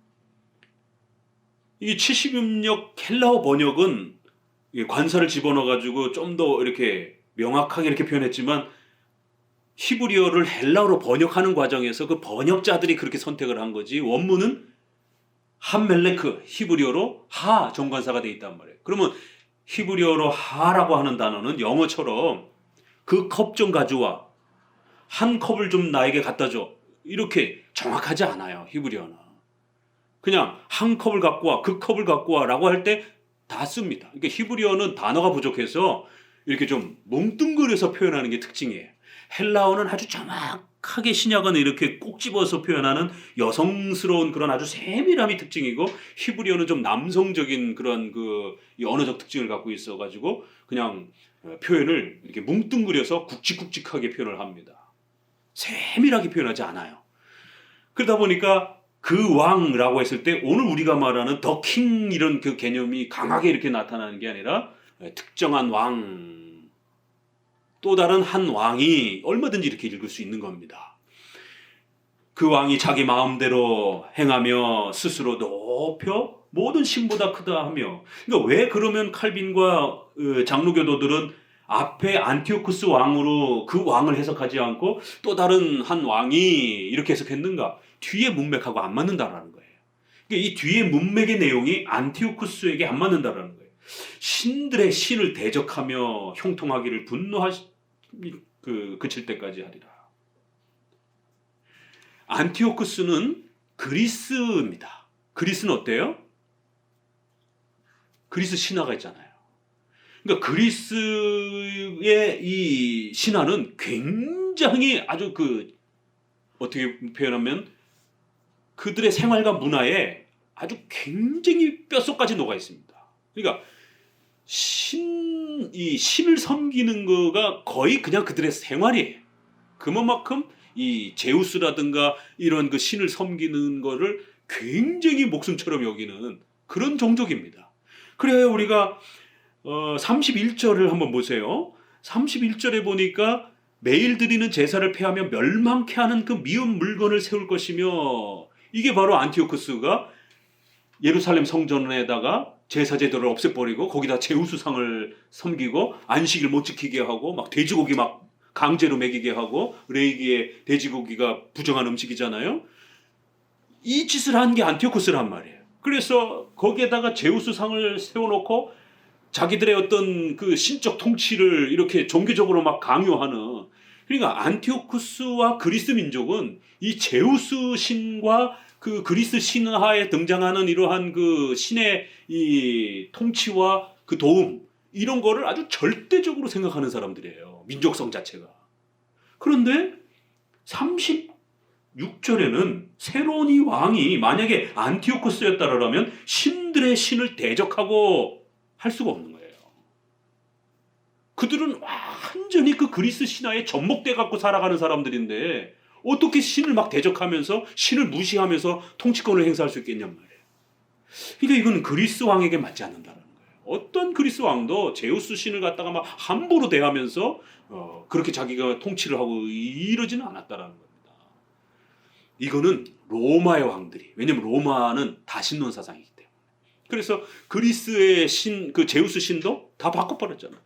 이게 70역 헬라어 번역은 관사를 집어넣어 가지고 좀 더 이렇게 명확하게 이렇게 표현했지만 히브리어를 헬라어로 번역하는 과정에서 그 번역자들이 그렇게 선택을 한 거지 원문은 함멜레크 히브리어로 하 정관사가 돼 있단 말이에요. 그러면 히브리어로 하라고 하는 단어는 영어처럼 그 컵 좀 가져와 한 컵을 좀 나에게 갖다 줘 이렇게 정확하지 않아요. 히브리어는 그냥 한 컵을 갖고 와 그 컵을 갖고 와라고 할 때 다 씁니다. 그러니까 히브리어는 단어가 부족해서 이렇게 좀 뭉뚱그려서 표현하는 게 특징이에요. 헬라어는 아주 정확하게 신약은 이렇게 꼭 집어서 표현하는 여성스러운 그런 아주 세밀함이 특징이고 히브리어는 좀 남성적인 그런 그 언어적 특징을 갖고 있어가지고 그냥 표현을 이렇게 뭉뚱그려서 굵직굵직하게 표현을 합니다. 세밀하게 표현하지 않아요. 그러다 보니까 그 왕이라고 했을 때 오늘 우리가 말하는 더 킹 이런 그 개념이 강하게 이렇게 나타나는 게 아니라 특정한 왕, 또 다른 한 왕이 얼마든지 이렇게 읽을 수 있는 겁니다. 그 왕이 자기 마음대로 행하며 스스로 높여 모든 신보다 크다 하며, 그러니까 왜 그러면 칼빈과 장로교도들은 앞에 안티오쿠스 왕으로 그 왕을 해석하지 않고 또 다른 한 왕이 이렇게 해석했는가? 뒤에 문맥하고 안 맞는다라는 거예요. 그러니까 이 뒤에 문맥의 내용이 안티오쿠스에게 안 맞는다라는 거예요. 신들의 신을 대적하며 형통하기를 그칠 때까지 하리라. 안티오쿠스는 그리스입니다. 그리스는 어때요? 그리스 신화가 있잖아요. 그러니까 그리스의 이 신화는 굉장히 아주 어떻게 표현하면 그들의 생활과 문화에 아주 굉장히 뼛속까지 녹아 있습니다. 그러니까 이 신을 섬기는 거가 거의 그냥 그들의 생활이에요. 그만큼 이 제우스라든가 이런 그 신을 섬기는 거를 굉장히 목숨처럼 여기는 그런 종족입니다. 그래야 우리가 31절을 한번 보세요. 31절에 보니까 매일 드리는 제사를 폐하며 멸망케 하는 그 미운 물건을 세울 것이며, 이게 바로 안티오쿠스가 예루살렘 성전에다가 제사 제도를 없애버리고 거기다 제우스상을 섬기고 안식일 못 지키게 하고 막 돼지고기 막 강제로 먹이게 하고, 레이기에 돼지고기가 부정한 음식이잖아요. 이 짓을 한 게 안티오쿠스란 말이에요. 그래서 거기에다가 제우스상을 세워놓고 자기들의 어떤 그 신적 통치를 이렇게 종교적으로 막 강요하는, 그러니까 안티오쿠스와 그리스 민족은 이 제우스 신과 그 그리스 신화에 등장하는 이러한 그 신의 이 통치와 그 도움, 이런 거를 아주 절대적으로 생각하는 사람들이에요. 민족성 자체가. 그런데 36절에는 새로운 이 왕이 만약에 안티오쿠스였다라면 신들의 신을 대적하고 할 수가 없는 거예요. 그들은 완전히 그 그리스 신화에 접목돼 갖고 살아가는 사람들인데 어떻게 신을 막 대적하면서 신을 무시하면서 통치권을 행사할 수 있겠냔 말이에요. 그러니까 이건 그리스 왕에게 맞지 않는다는 거예요. 어떤 그리스 왕도 제우스 신을 갖다가 막 함부로 대하면서 그렇게 자기가 통치를 하고 이러지는 않았다라는 겁니다. 이거는 로마의 왕들이, 왜냐면 로마는 다신론 사상이기 때문에. 그래서 그리스의 신, 그 제우스 신도 다 바꿔버렸잖아요.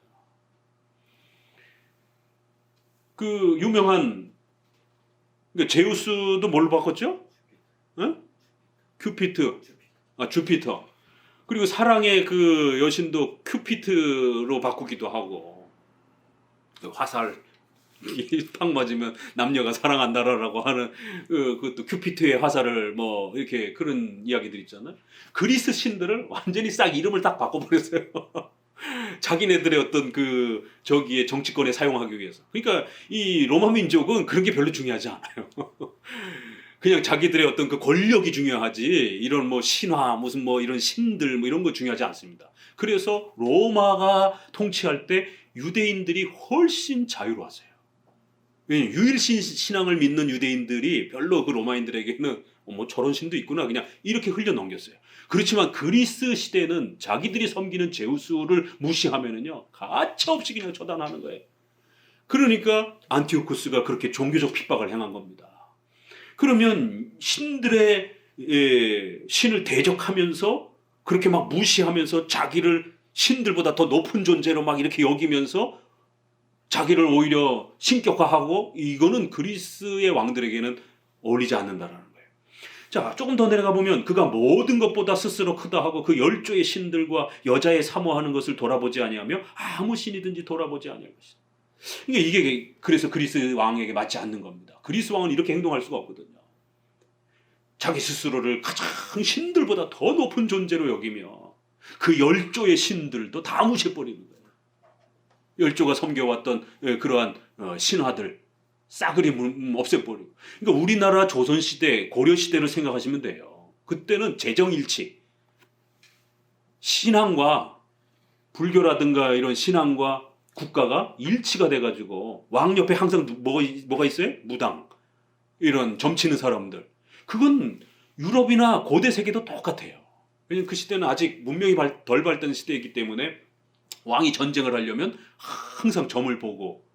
그 유명한, 그러니까 제우스도 뭘로 바꿨죠? 주피터. 그리고 사랑의 그 여신도 큐피트로 바꾸기도 하고, 화살 팍 맞으면 남녀가 사랑한다라고 하는 그것도 큐피트의 화살을 뭐 이렇게 그런 이야기들 있잖아요. 그리스 신들을 완전히 싹 이름을 딱 바꿔버렸어요. 자기네들의 어떤 그 저기에 정치권에 사용하기 위해서. 그러니까 이 로마 민족은 그런 게 별로 중요하지 않아요. 그냥 자기들의 어떤 그 권력이 중요하지, 이런 뭐 신화, 무슨 뭐 이런 신들 뭐 이런 거 중요하지 않습니다. 그래서 로마가 통치할 때 유대인들이 훨씬 자유로웠어요. 왜냐면 유일신 신앙을 믿는 유대인들이 별로 그 로마인들에게는 뭐 저런 신도 있구나 그냥 이렇게 흘려 넘겼어요. 그렇지만 그리스 시대는 자기들이 섬기는 제우스를 무시하면은요 가차없이 그냥 처단하는 거예요. 그러니까 안티오쿠스가 그렇게 종교적 핍박을 행한 겁니다. 그러면 신들의 신을 대적하면서 그렇게 막 무시하면서 자기를 신들보다 더 높은 존재로 막 이렇게 여기면서 자기를 오히려 신격화하고, 이거는 그리스의 왕들에게는 어울리지 않는다라는 거예요. 자, 조금 더 내려가 보면 그가 모든 것보다 스스로 크다 하고 그 열조의 신들과 여자의 사모하는 것을 돌아보지 아니하며 아무 신이든지 돌아보지 아니할 것이다. 그러니까 이게 그래서 그리스 왕에게 맞지 않는 겁니다. 그리스 왕은 이렇게 행동할 수가 없거든요. 자기 스스로를 가장 신들보다 더 높은 존재로 여기며 그 열조의 신들도 다 무시해버리는 거예요. 열조가 섬겨왔던 그러한 신화들 싸그리 없애버리고. 그러니까 우리나라 조선시대, 고려시대를 생각하시면 돼요. 그때는 재정일치, 신앙과 불교라든가 이런 신앙과 국가가 일치가 돼가지고 왕 옆에 항상 뭐가 있어요? 무당, 이런 점치는 사람들. 그건 유럽이나 고대 세계도 똑같아요. 왜냐면 그 시대는 아직 문명이 덜 발달된 시대이기 때문에 왕이 전쟁을 하려면 항상 점을 보고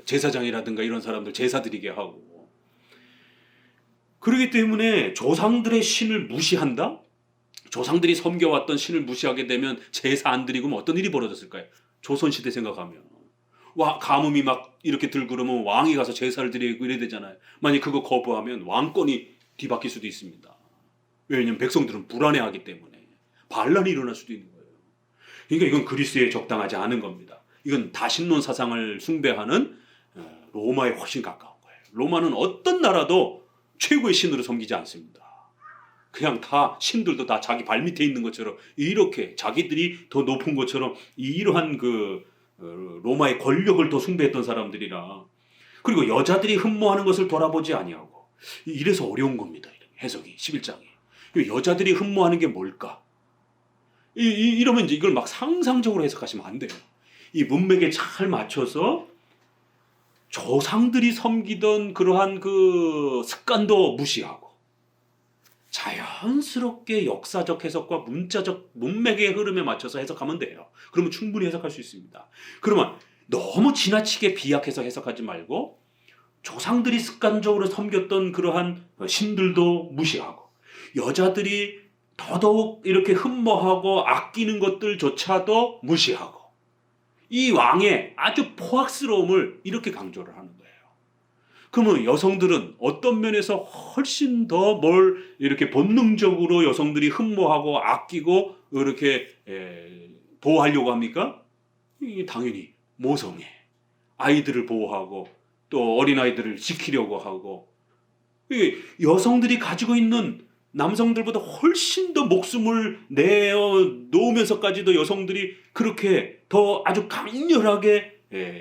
제사장이라든가 이런 사람들 제사 드리게 하고, 그렇기 때문에 조상들의 신을 무시한다? 조상들이 섬겨왔던 신을 무시하게 되면 제사 안 드리고 어떤 일이 벌어졌을까요? 조선시대 생각하면 가뭄이 막 이렇게 들고 그러면 왕이 가서 제사를 드리고 이래야 되잖아요. 만약 그거 거부하면 왕권이 뒤바뀔 수도 있습니다. 왜냐하면 백성들은 불안해하기 때문에 반란이 일어날 수도 있는 거예요. 그러니까 이건 그리스에 적당하지 않은 겁니다. 이건 다신론 사상을 숭배하는 로마에 훨씬 가까운 거예요. 로마는 어떤 나라도 최고의 신으로 섬기지 않습니다. 그냥 다 신들도 다 자기 발밑에 있는 것처럼 이렇게 자기들이 더 높은 것처럼 이러한 로마의 권력을 더 숭배했던 사람들이라. 그리고 여자들이 흠모하는 것을 돌아보지 아니하고, 이래서 어려운 겁니다. 해석이 11장이 여자들이 흠모하는 게 뭘까? 이러면 이제 이걸 막 상상적으로 해석하시면 안 돼요. 이 문맥에 잘 맞춰서 조상들이 섬기던 그러한 그 습관도 무시하고 자연스럽게 역사적 해석과 문자적 문맥의 흐름에 맞춰서 해석하면 돼요. 그러면 충분히 해석할 수 있습니다. 그러면 너무 지나치게 비약해서 해석하지 말고 조상들이 습관적으로 섬겼던 그러한 신들도 무시하고 여자들이 더더욱 이렇게 흠모하고 아끼는 것들조차도 무시하고 이 왕의 아주 포악스러움을 이렇게 강조를 하는 거예요. 그러면 여성들은 어떤 면에서 훨씬 더 뭘 이렇게 본능적으로 여성들이 흠모하고 아끼고 이렇게 보호하려고 합니까? 당연히 모성애, 아이들을 보호하고 또 어린아이들을 지키려고 하고, 여성들이 가지고 있는 남성들보다 훨씬 더 목숨을 내어 놓으면서까지도 여성들이 그렇게 더 아주 강렬하게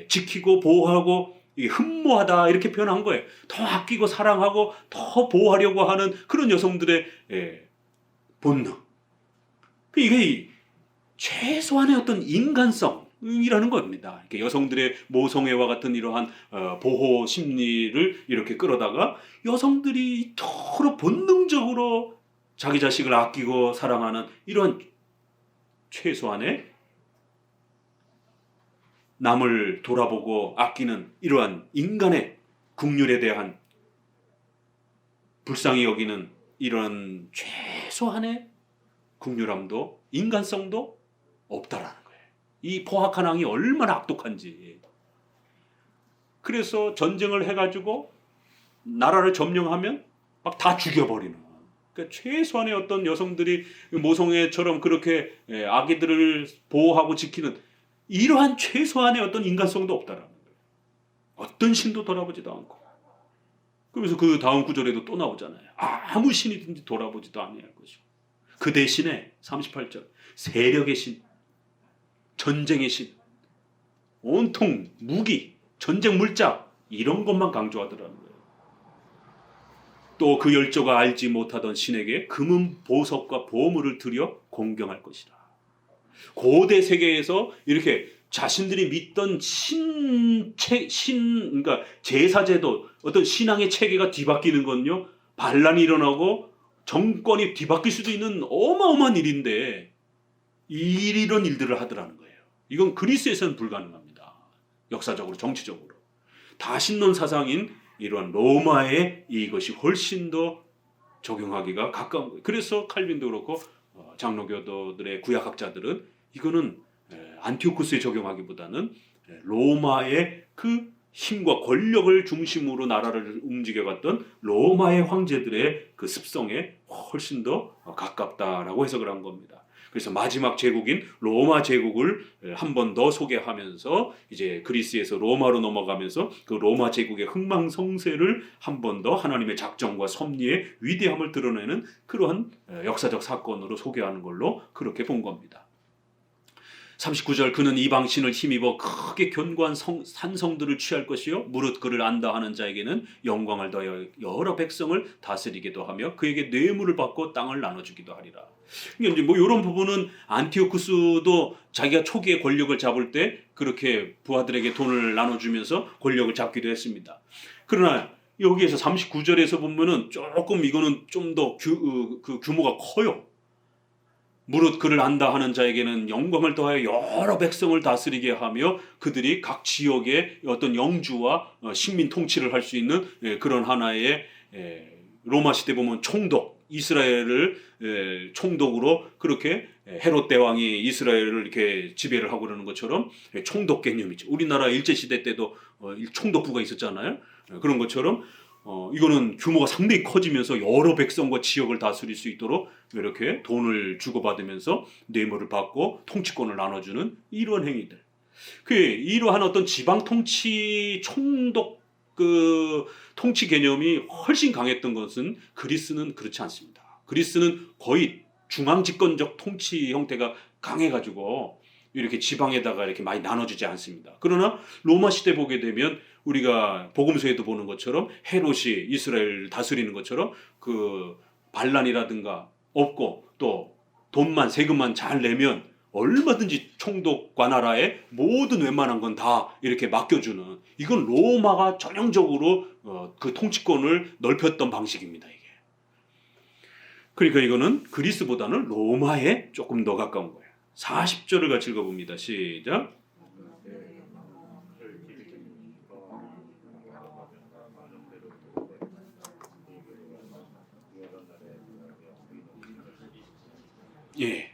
지키고 보호하고 흠모하다 이렇게 표현한 거예요. 더 아끼고 사랑하고 더 보호하려고 하는 그런 여성들의 본능. 이게 최소한의 어떤 인간성이라는 겁니다. 여성들의 모성애와 같은 이러한 보호 심리를 이렇게 끌어다가 여성들이 이토록 본능적으로 자기 자식을 아끼고 사랑하는 이러한 최소한의 남을 돌아보고 아끼는 이러한 인간의 국률에 대한 불쌍히 여기는 이런 최소한의 국률함도 인간성도 없다라는 거예요. 이 포악한 왕이 얼마나 악독한지. 그래서 전쟁을 해가지고 나라를 점령하면 막 다 죽여버리는. 그러니까 최소한의 어떤 여성들이 모성애처럼 그렇게 아기들을 보호하고 지키는 이러한 최소한의 어떤 인간성도 없다라는 거예요. 어떤 신도 돌아보지도 않고. 그러면서 그 다음 구절에도 또 나오잖아요. 아무 신이든지 돌아보지도 아니할 것이고. 그 대신에 38절 세력의 신, 전쟁의 신, 온통 무기, 전쟁 물자 이런 것만 강조하더라는 거예요. 또 그 열조가 알지 못하던 신에게 금은 보석과 보물을 들여 공경할 것이라. 고대 세계에서 이렇게 자신들이 믿던 그러니까 제사제도, 어떤 신앙의 체계가 뒤바뀌는 건요, 반란이 일어나고 정권이 뒤바뀔 수도 있는 어마어마한 일인데 이런 일들을 하더라는 거예요. 이건 그리스에서는 불가능합니다. 역사적으로, 정치적으로. 다신론 사상인 이런 로마에 이것이 훨씬 더 적용하기가 가까운 거예요. 그래서 칼빈도 그렇고 장로교도들의 구약학자들은 이거는 안티오쿠스에 적용하기보다는 로마의 그 힘과 권력을 중심으로 나라를 움직여갔던 로마의 황제들의 그 습성에 훨씬 더 가깝다라고 해석을 한 겁니다. 그래서 마지막 제국인 로마 제국을 한 번 더 소개하면서 이제 그리스에서 로마로 넘어가면서 그 로마 제국의 흥망성쇠를 한 번 더 하나님의 작정과 섭리의 위대함을 드러내는 그러한 역사적 사건으로 소개하는 걸로 그렇게 본 겁니다. 39절 그는 이방신을 힘입어 크게 견고한 산성들을 취할 것이요 무릇 그를 안다 하는 자에게는 영광을 더하여 여러 백성을 다스리기도 하며 그에게 뇌물을 받고 땅을 나눠주기도 하리라. 그러니까 이제 이런 부분은 안티오쿠스도 자기가 초기에 권력을 잡을 때 그렇게 부하들에게 돈을 나눠주면서 권력을 잡기도 했습니다. 그러나 여기에서 39절에서 보면은 조금 이거는 좀 더 규모가 커요. 무릇 그를 안다 하는 자에게는 영광을 더하여 여러 백성을 다스리게 하며 그들이 각 지역의 어떤 영주와 식민 통치를 할 수 있는 그런 하나의 로마 시대 보면 총독, 이스라엘을 총독으로 그렇게 헤롯 대왕이 이스라엘을 이렇게 지배를 하고 그러는 것처럼 총독 개념이죠. 우리나라 일제 시대 때도 총독부가 있었잖아요. 그런 것처럼 이거는 규모가 상당히 커지면서 여러 백성과 지역을 다스릴 수 있도록 이렇게 돈을 주고받으면서 뇌물을 받고 통치권을 나눠주는 이러한 행위들. 이러한 어떤 지방 통치 총독 통치 개념이 훨씬 강했던 것은 그리스는 그렇지 않습니다. 그리스는 거의 중앙 집권적 통치 형태가 강해가지고 이렇게 지방에다가 이렇게 많이 나눠주지 않습니다. 그러나 로마 시대 보게 되면 우리가 복음서에도 보는 것처럼 헤롯이 이스라엘 다스리는 것처럼 그 반란이라든가 없고 또 돈만 세금만 잘 내면 얼마든지 총독 관할하에 모든 웬만한 건 다 이렇게 맡겨주는, 이건 로마가 전형적으로 그 통치권을 넓혔던 방식입니다. 이게. 그러니까 이거는 그리스보다는 로마에 조금 더 가까운 거예요. 40절을 같이 읽어봅니다. 시작. 예.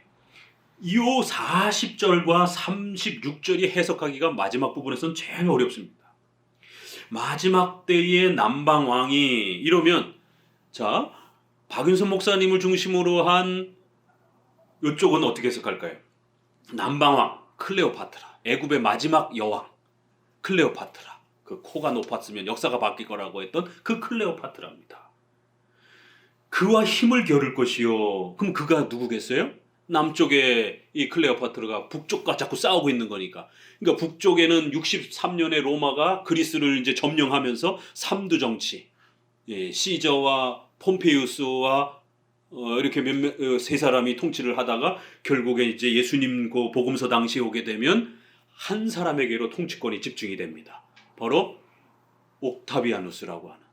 이 40절과 36절이 해석하기가 마지막 부분에서는 제일 어렵습니다. 마지막 때의 남방 왕이 이러면, 자, 박윤선 목사님을 중심으로 한 이쪽은 어떻게 해석할까요? 남방 왕 클레오파트라, 애굽의 마지막 여왕 클레오파트라, 그 코가 높았으면 역사가 바뀔 거라고 했던 그 클레오파트라입니다. 그와 힘을 겨룰 것이요. 그럼 그가 누구겠어요? 남쪽에 이 클레오파트라가 북쪽과 자꾸 싸우고 있는 거니까. 그러니까 북쪽에는 63년에 로마가 그리스를 이제 점령하면서 삼두 정치, 시저와 폼페이우스와 이렇게 세 사람이 통치를 하다가 결국에 이제 예수님 그 복음서 당시에 오게 되면 한 사람에게로 통치권이 집중이 됩니다. 바로 옥타비아누스라고 하는,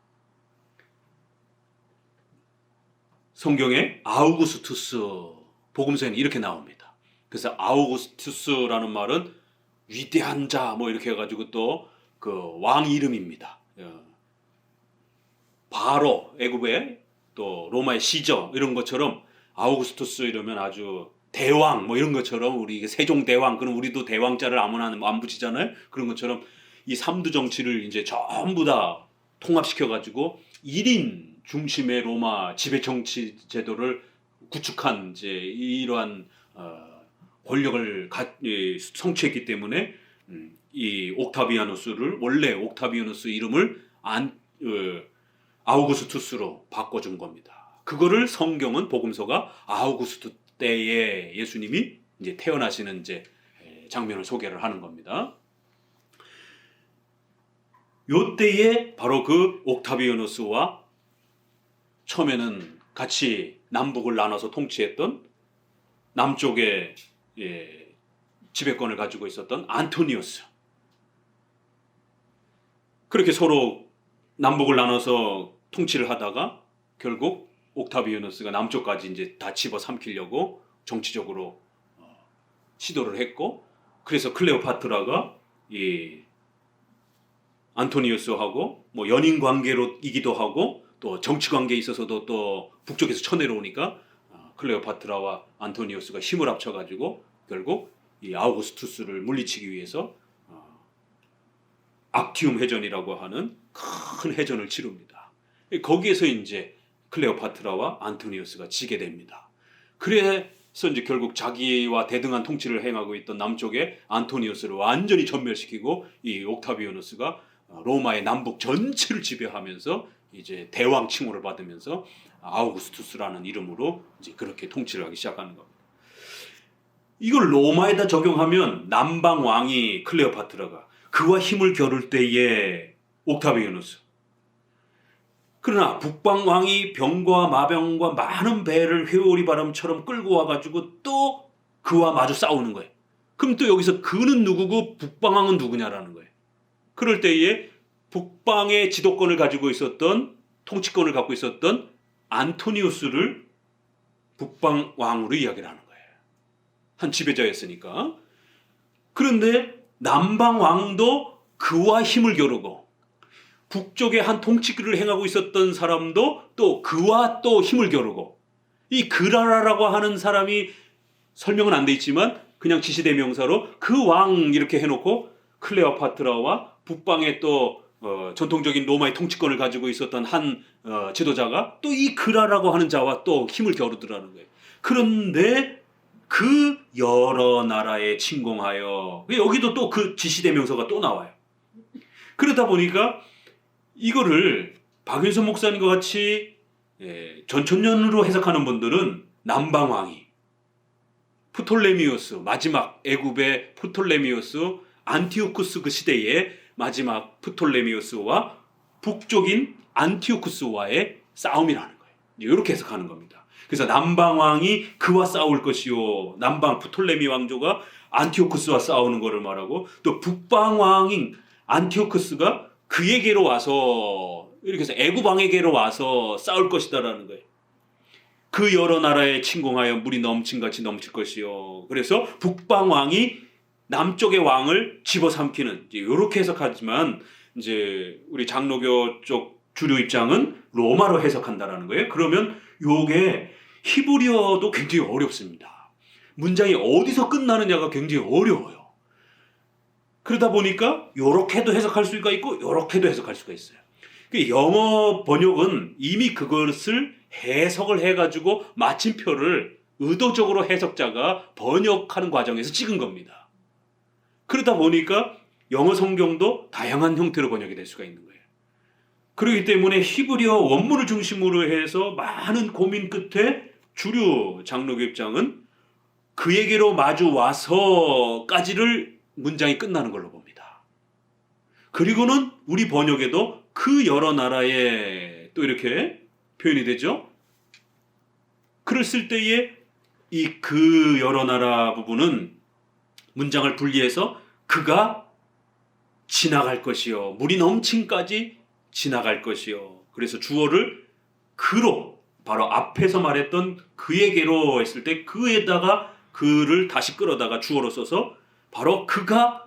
성경에 아우구스투스 복음서에는 이렇게 나옵니다. 그래서 아우구스투스라는 말은 위대한 자 뭐 이렇게 해가지고 또 그 왕 이름입니다. 바로 애굽의 또 로마의 시저 이런 것처럼 아우구스투스 이러면 아주 대왕 뭐 이런 것처럼, 우리 세종 대왕, 그럼 우리도 대왕자를 아무나 안 붙이잖아요. 그런 것처럼 이 삼두 정치를 이제 전부 다 통합시켜 가지고 1인 중심의 로마 지배 정치 제도를 구축한 이제 이러한 권력을 성취했기 때문에 이 옥타비아누스를, 원래 옥타비아누스 이름을 아우구스투스로 바꿔준 겁니다. 그거를 성경은 복음서가 아우구스투 때에 예수님이 이제 태어나시는 이제 장면을 소개를 하는 겁니다. 요때에 바로 그 옥타비아누스와 처음에는 같이 남북을 나눠서 통치했던 남쪽에 지배권을 가지고 있었던 안토니우스, 그렇게 서로 남북을 나눠서 통치를 하다가 결국 옥타비아누스가 남쪽까지 이제 다 집어삼키려고 정치적으로 시도를 했고, 그래서 클레오파트라가 이 안토니우스하고 뭐 연인 관계로이기도 하고 또 정치 관계에 있어서도 또 북쪽에서 쳐내려오니까 클레오파트라와 안토니우스가 힘을 합쳐가지고 결국 이 아우구스투스를 물리치기 위해서 악티움 해전이라고 하는 큰 해전을 치릅니다. 거기에서 이제 클레오파트라와 안토니우스가 지게 됩니다. 그래서 이제 결국 자기와 대등한 통치를 행하고 있던 남쪽의 안토니우스를 완전히 전멸시키고 이 옥타비아누스가 로마의 남북 전체를 지배하면서 이제 대왕 칭호를 받으면서 아우구스투스라는 이름으로 이제 그렇게 통치를 하기 시작하는 겁니다. 이걸 로마에다 적용하면 남방 왕이 클레오파트라가 그와 힘을 겨룰 때에 옥타비아누스, 그러나 북방 왕이 병과 마병과 많은 배를 회오리 바람처럼 끌고 와가지고 또 그와 마주 싸우는 거예요. 그럼 또 여기서 그는 누구고 북방 왕은 누구냐라는 거예요. 그럴 때에 북방의 지도권을 가지고 있었던 통치권을 갖고 있었던 안토니우스를 북방 왕으로 이야기를 하는 거예요. 한 지배자였으니까. 그런데 남방 왕도 그와 힘을 겨루고 북쪽에 한 통치를 행하고 있었던 사람도 또 그와 또 힘을 겨루고 이 그라라라고 하는 사람이 설명은 안 돼 있지만 그냥 지시대명사로 그 왕 이렇게 해놓고 클레오파트라와 북방의 또 전통적인 로마의 통치권을 가지고 있었던 한 지도자가 또 이 그라라고 하는 자와 또 힘을 겨루더라는 거예요. 그런데 그 여러 나라에 침공하여 여기도 또 그 지시대명사가 또 나와요. 그러다 보니까 이거를 박윤선 목사님과 같이 전천년으로 해석하는 분들은 남방왕이 프톨레미우스 마지막 애굽의 프톨레미우스 안티오쿠스 그 시대의 마지막 프톨레미우스와 북쪽인 안티오쿠스와의 싸움이라는 거예요. 이렇게 해석하는 겁니다. 그래서 남방왕이 그와 싸울 것이요 남방 프톨레미 왕조가 안티오쿠스와 싸우는 것을 말하고 또 북방왕인 안티오쿠스가 그에게로 와서 이렇게 해서 애굽 왕에게로 와서 싸울 것이다라는 거예요. 그 여러 나라에 침공하여 물이 넘친같이 넘칠 것이요. 그래서 북방 왕이 남쪽의 왕을 집어삼키는 이렇게 해석하지만 이제 우리 장로교 쪽 주류 입장은 로마로 해석한다라는 거예요. 그러면 요게 히브리어도 굉장히 어렵습니다. 문장이 어디서 끝나느냐가 굉장히 어려워요. 그러다 보니까 요렇게도 해석할 수가 있고 요렇게도 해석할 수가 있어요. 영어 번역은 이미 그것을 해석을 해가지고 마침표를 의도적으로 해석자가 번역하는 과정에서 찍은 겁니다. 그러다 보니까 영어 성경도 다양한 형태로 번역이 될 수가 있는 거예요. 그렇기 때문에 히브리어 원문을 중심으로 해서 많은 고민 끝에 주류 장로교 입장은 그에게로 마주 와서까지를 문장이 끝나는 걸로 봅니다. 그리고는 우리 번역에도 그 여러 나라에 또 이렇게 표현이 되죠. 글을 쓸 때에 이 그 여러 나라 부분은 문장을 분리해서 그가 지나갈 것이요 물이 넘침까지 지나갈 것이요. 그래서 주어를 그로 바로 앞에서 말했던 그에게로 했을 때 그에다가 그를 다시 끌어다가 주어로 써서 바로 그가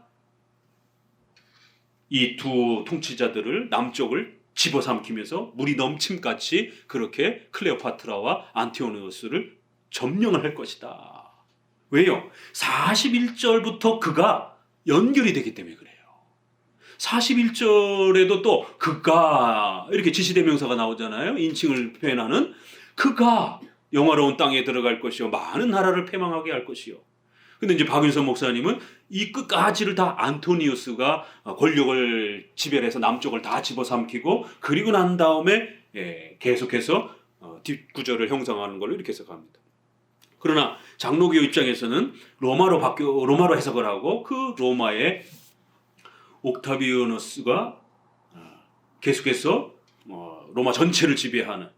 이 두 통치자들을 남쪽을 집어삼키면서 물이 넘침같이 그렇게 클레오파트라와 안티오니우스를 점령을 할 것이다. 왜요? 41절부터 그가 연결이 되기 때문에 그래요. 41절에도 또 그가 이렇게 지시대명사가 나오잖아요. 인칭을 표현하는 그가 영화로운 땅에 들어갈 것이요 많은 나라를 패망하게 할 것이요. 근데 이제 박윤선 목사님은 이 끝까지를 다 안토니우스가 권력을 지배해서 남쪽을 다 집어삼키고 그리고 난 다음에 계속해서 뒷구절을 형성하는 걸로 이렇게 해석합니다. 그러나 장로교 입장에서는 로마로 해석을 하고 그 로마의 옥타비아누스가 계속해서 로마 전체를 지배하는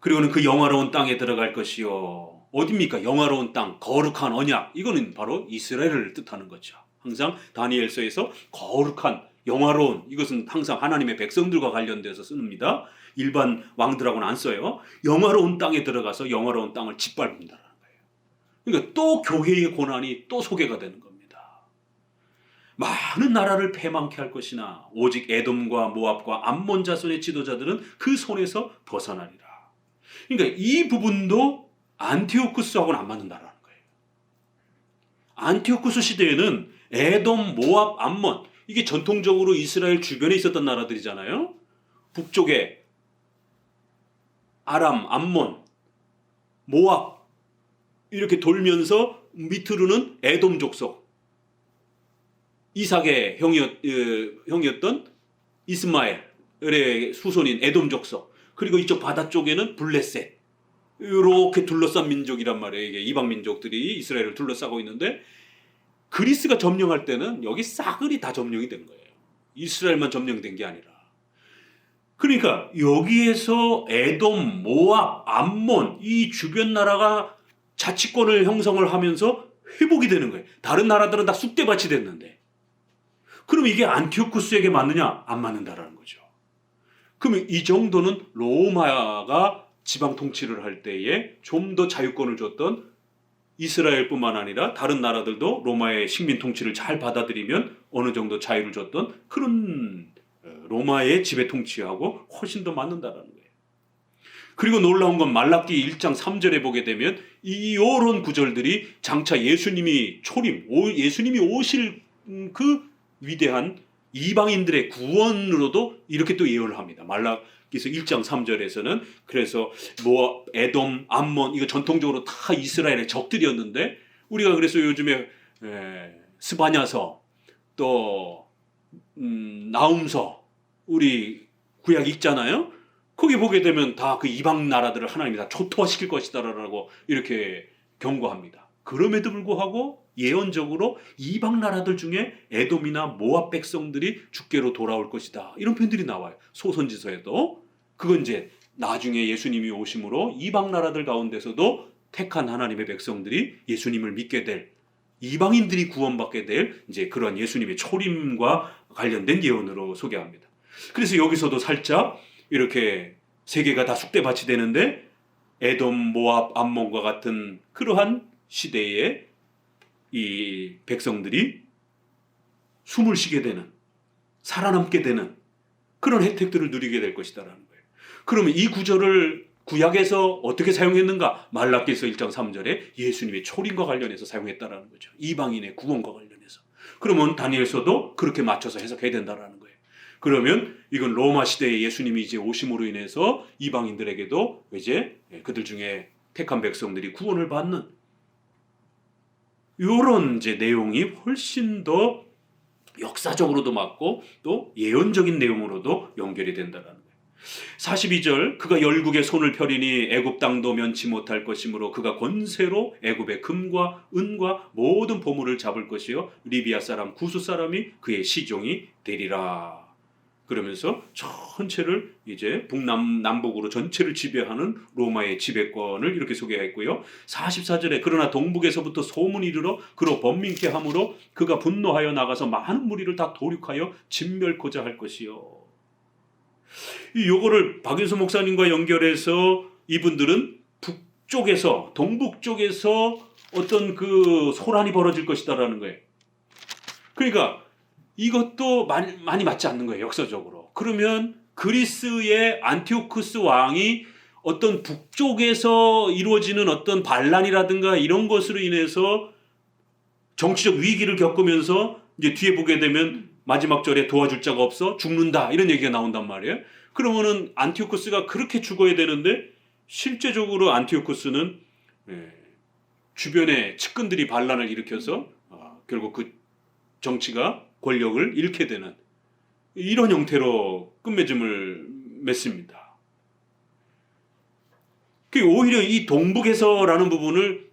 그리고는 그 영화로운 땅에 들어갈 것이요. 어딥니까? 영화로운 땅, 거룩한 언약. 이거는 바로 이스라엘을 뜻하는 거죠. 항상 다니엘서에서 거룩한, 영화로운 이것은 항상 하나님의 백성들과 관련돼서 씁니다. 일반 왕들하고는 안 써요. 영화로운 땅에 들어가서 영화로운 땅을 짓밟는다는 거예요. 그러니까 또 교회의 고난이 또 소개가 되는 겁니다. 많은 나라를 패망케 할 것이나 오직 에돔과 모압과 암몬 자손의 지도자들은 그 손에서 벗어나리라. 그러니까 이 부분도 안티오쿠스하고는 안 맞는다라는 거예요. 안티오쿠스 시대에는 에돔, 모압, 암몬 이게 전통적으로 이스라엘 주변에 있었던 나라들이잖아요. 북쪽에 아람, 암몬, 모압 이렇게 돌면서 밑으로는 에돔 족속 이삭의 형이었던 이스마엘의 수손인 에돔 족속 그리고 이쪽 바다 쪽에는 블레셋 이렇게 둘러싼 민족이란 말이에요. 이게 이방 민족들이 이스라엘을 둘러싸고 있는데 그리스가 점령할 때는 여기 싸그리 다 점령이 된 거예요. 이스라엘만 점령된 게 아니라. 그러니까 여기에서 에돔, 모압, 암몬 이 주변 나라가 자치권을 형성을 하면서 회복이 되는 거예요. 다른 나라들은 다 쑥대밭이 됐는데 그럼 이게 안티오쿠스에게 맞느냐? 안 맞는다라는 거죠. 그러면 이 정도는 로마가 지방 통치를 할 때에 좀 더 자유권을 줬던 이스라엘뿐만 아니라 다른 나라들도 로마의 식민 통치를 잘 받아들이면 어느 정도 자유를 줬던 그런 로마의 지배 통치하고 훨씬 더 맞는다라는 거예요. 그리고 놀라운 건 말라기 1장 3절에 보게 되면 이런 구절들이 장차 예수님이 예수님이 오실 그 위대한 이방인들의 구원으로도 이렇게 또 예언을 합니다. 말라기서 1장 3절에서는 그래서 에돔, 암몬 이거 전통적으로 다 이스라엘의 적들이었는데 우리가 그래서 요즘에 스바냐서 또 나훔서 우리 구약 읽잖아요. 거기 보게 되면 다 그 이방 나라들을 하나님이 다 초토화시킬 것이다라고 이렇게 경고합니다. 그럼에도 불구하고 예언적으로 이방 나라들 중에 에돔이나 모압 백성들이 주께로 돌아올 것이다. 이런 표현들이 나와요. 소선지서에도. 그건 이제 나중에 예수님이 오심으로 이방 나라들 가운데서도 택한 하나님의 백성들이 예수님을 믿게 될 이방인들이 구원받게 될 이제 그런 예수님의 초림과 관련된 예언으로 소개합니다. 그래서 여기서도 살짝 이렇게 세계가 다 쑥대밭이 되는데 에돔, 모압, 암몬과 같은 그러한 시대에 이 백성들이 숨을 쉬게 되는, 살아남게 되는 그런 혜택들을 누리게 될 것이다라는 거예요. 그러면 이 구절을 구약에서 어떻게 사용했는가? 말라기서 1장 3절에 예수님의 초림과 관련해서 사용했다라는 거죠. 이방인의 구원과 관련해서. 그러면 다니엘서도 그렇게 맞춰서 해석해야 된다라는 거예요. 그러면 이건 로마 시대에 예수님이 이제 오심으로 인해서 이방인들에게도 이제 그들 중에 택한 백성들이 구원을 받는 이런 이제 내용이 훨씬 더 역사적으로도 맞고 또 예언적인 내용으로도 연결이 된다는 거예요. 42절 그가 열국의 손을 펴리니 애굽 땅도 면치 못할 것이므로 그가 권세로 애굽의 금과 은과 모든 보물을 잡을 것이요 리비아 사람 구스 사람이 그의 시종이 되리라. 그러면서 전체를 이제 남북으로 전체를 지배하는 로마의 지배권을 이렇게 소개했고요. 44절에 그러나 동북에서부터 소문이 이르러 그로 번민케 하므로 그가 분노하여 나가서 많은 무리를 다 도륙하여 진멸코자 할 것이요. 요거를 박윤수 목사님과 연결해서 이분들은 북쪽에서 동북 쪽에서 어떤 그 소란이 벌어질 것이다라는 거예요. 그러니까 이것도 많이 맞지 않는 거예요. 역사적으로. 그러면 그리스의 안티오쿠스 왕이 어떤 북쪽에서 이루어지는 어떤 반란이라든가 이런 것으로 인해서 정치적 위기를 겪으면서 이제 뒤에 보게 되면 마지막 절에 도와줄 자가 없어 죽는다 이런 얘기가 나온단 말이에요. 그러면은 안티오쿠스가 그렇게 죽어야 되는데 실제적으로 안티오쿠스는 주변에 측근들이 반란을 일으켜서 결국 그 정치가 권력을 잃게 되는 이런 형태로 끝맺음을 맺습니다. 오히려 이 동북에서라는 부분을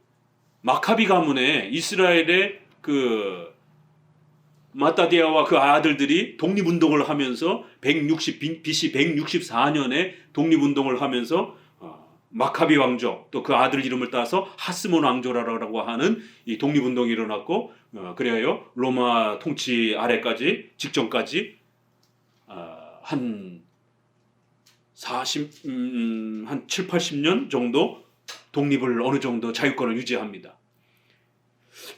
마카비 가문의 이스라엘의 그 마따디아와 그 아들들이 독립운동을 하면서 BC 164년에 독립운동을 하면서 마카비 왕조 또 그 아들 이름을 따서 하스몬 왕조라고 하는 이 독립운동이 일어났고 그래요 로마 통치 아래까지 직전까지 한 7, 80년 정도 독립을 어느 정도 자유권을 유지합니다.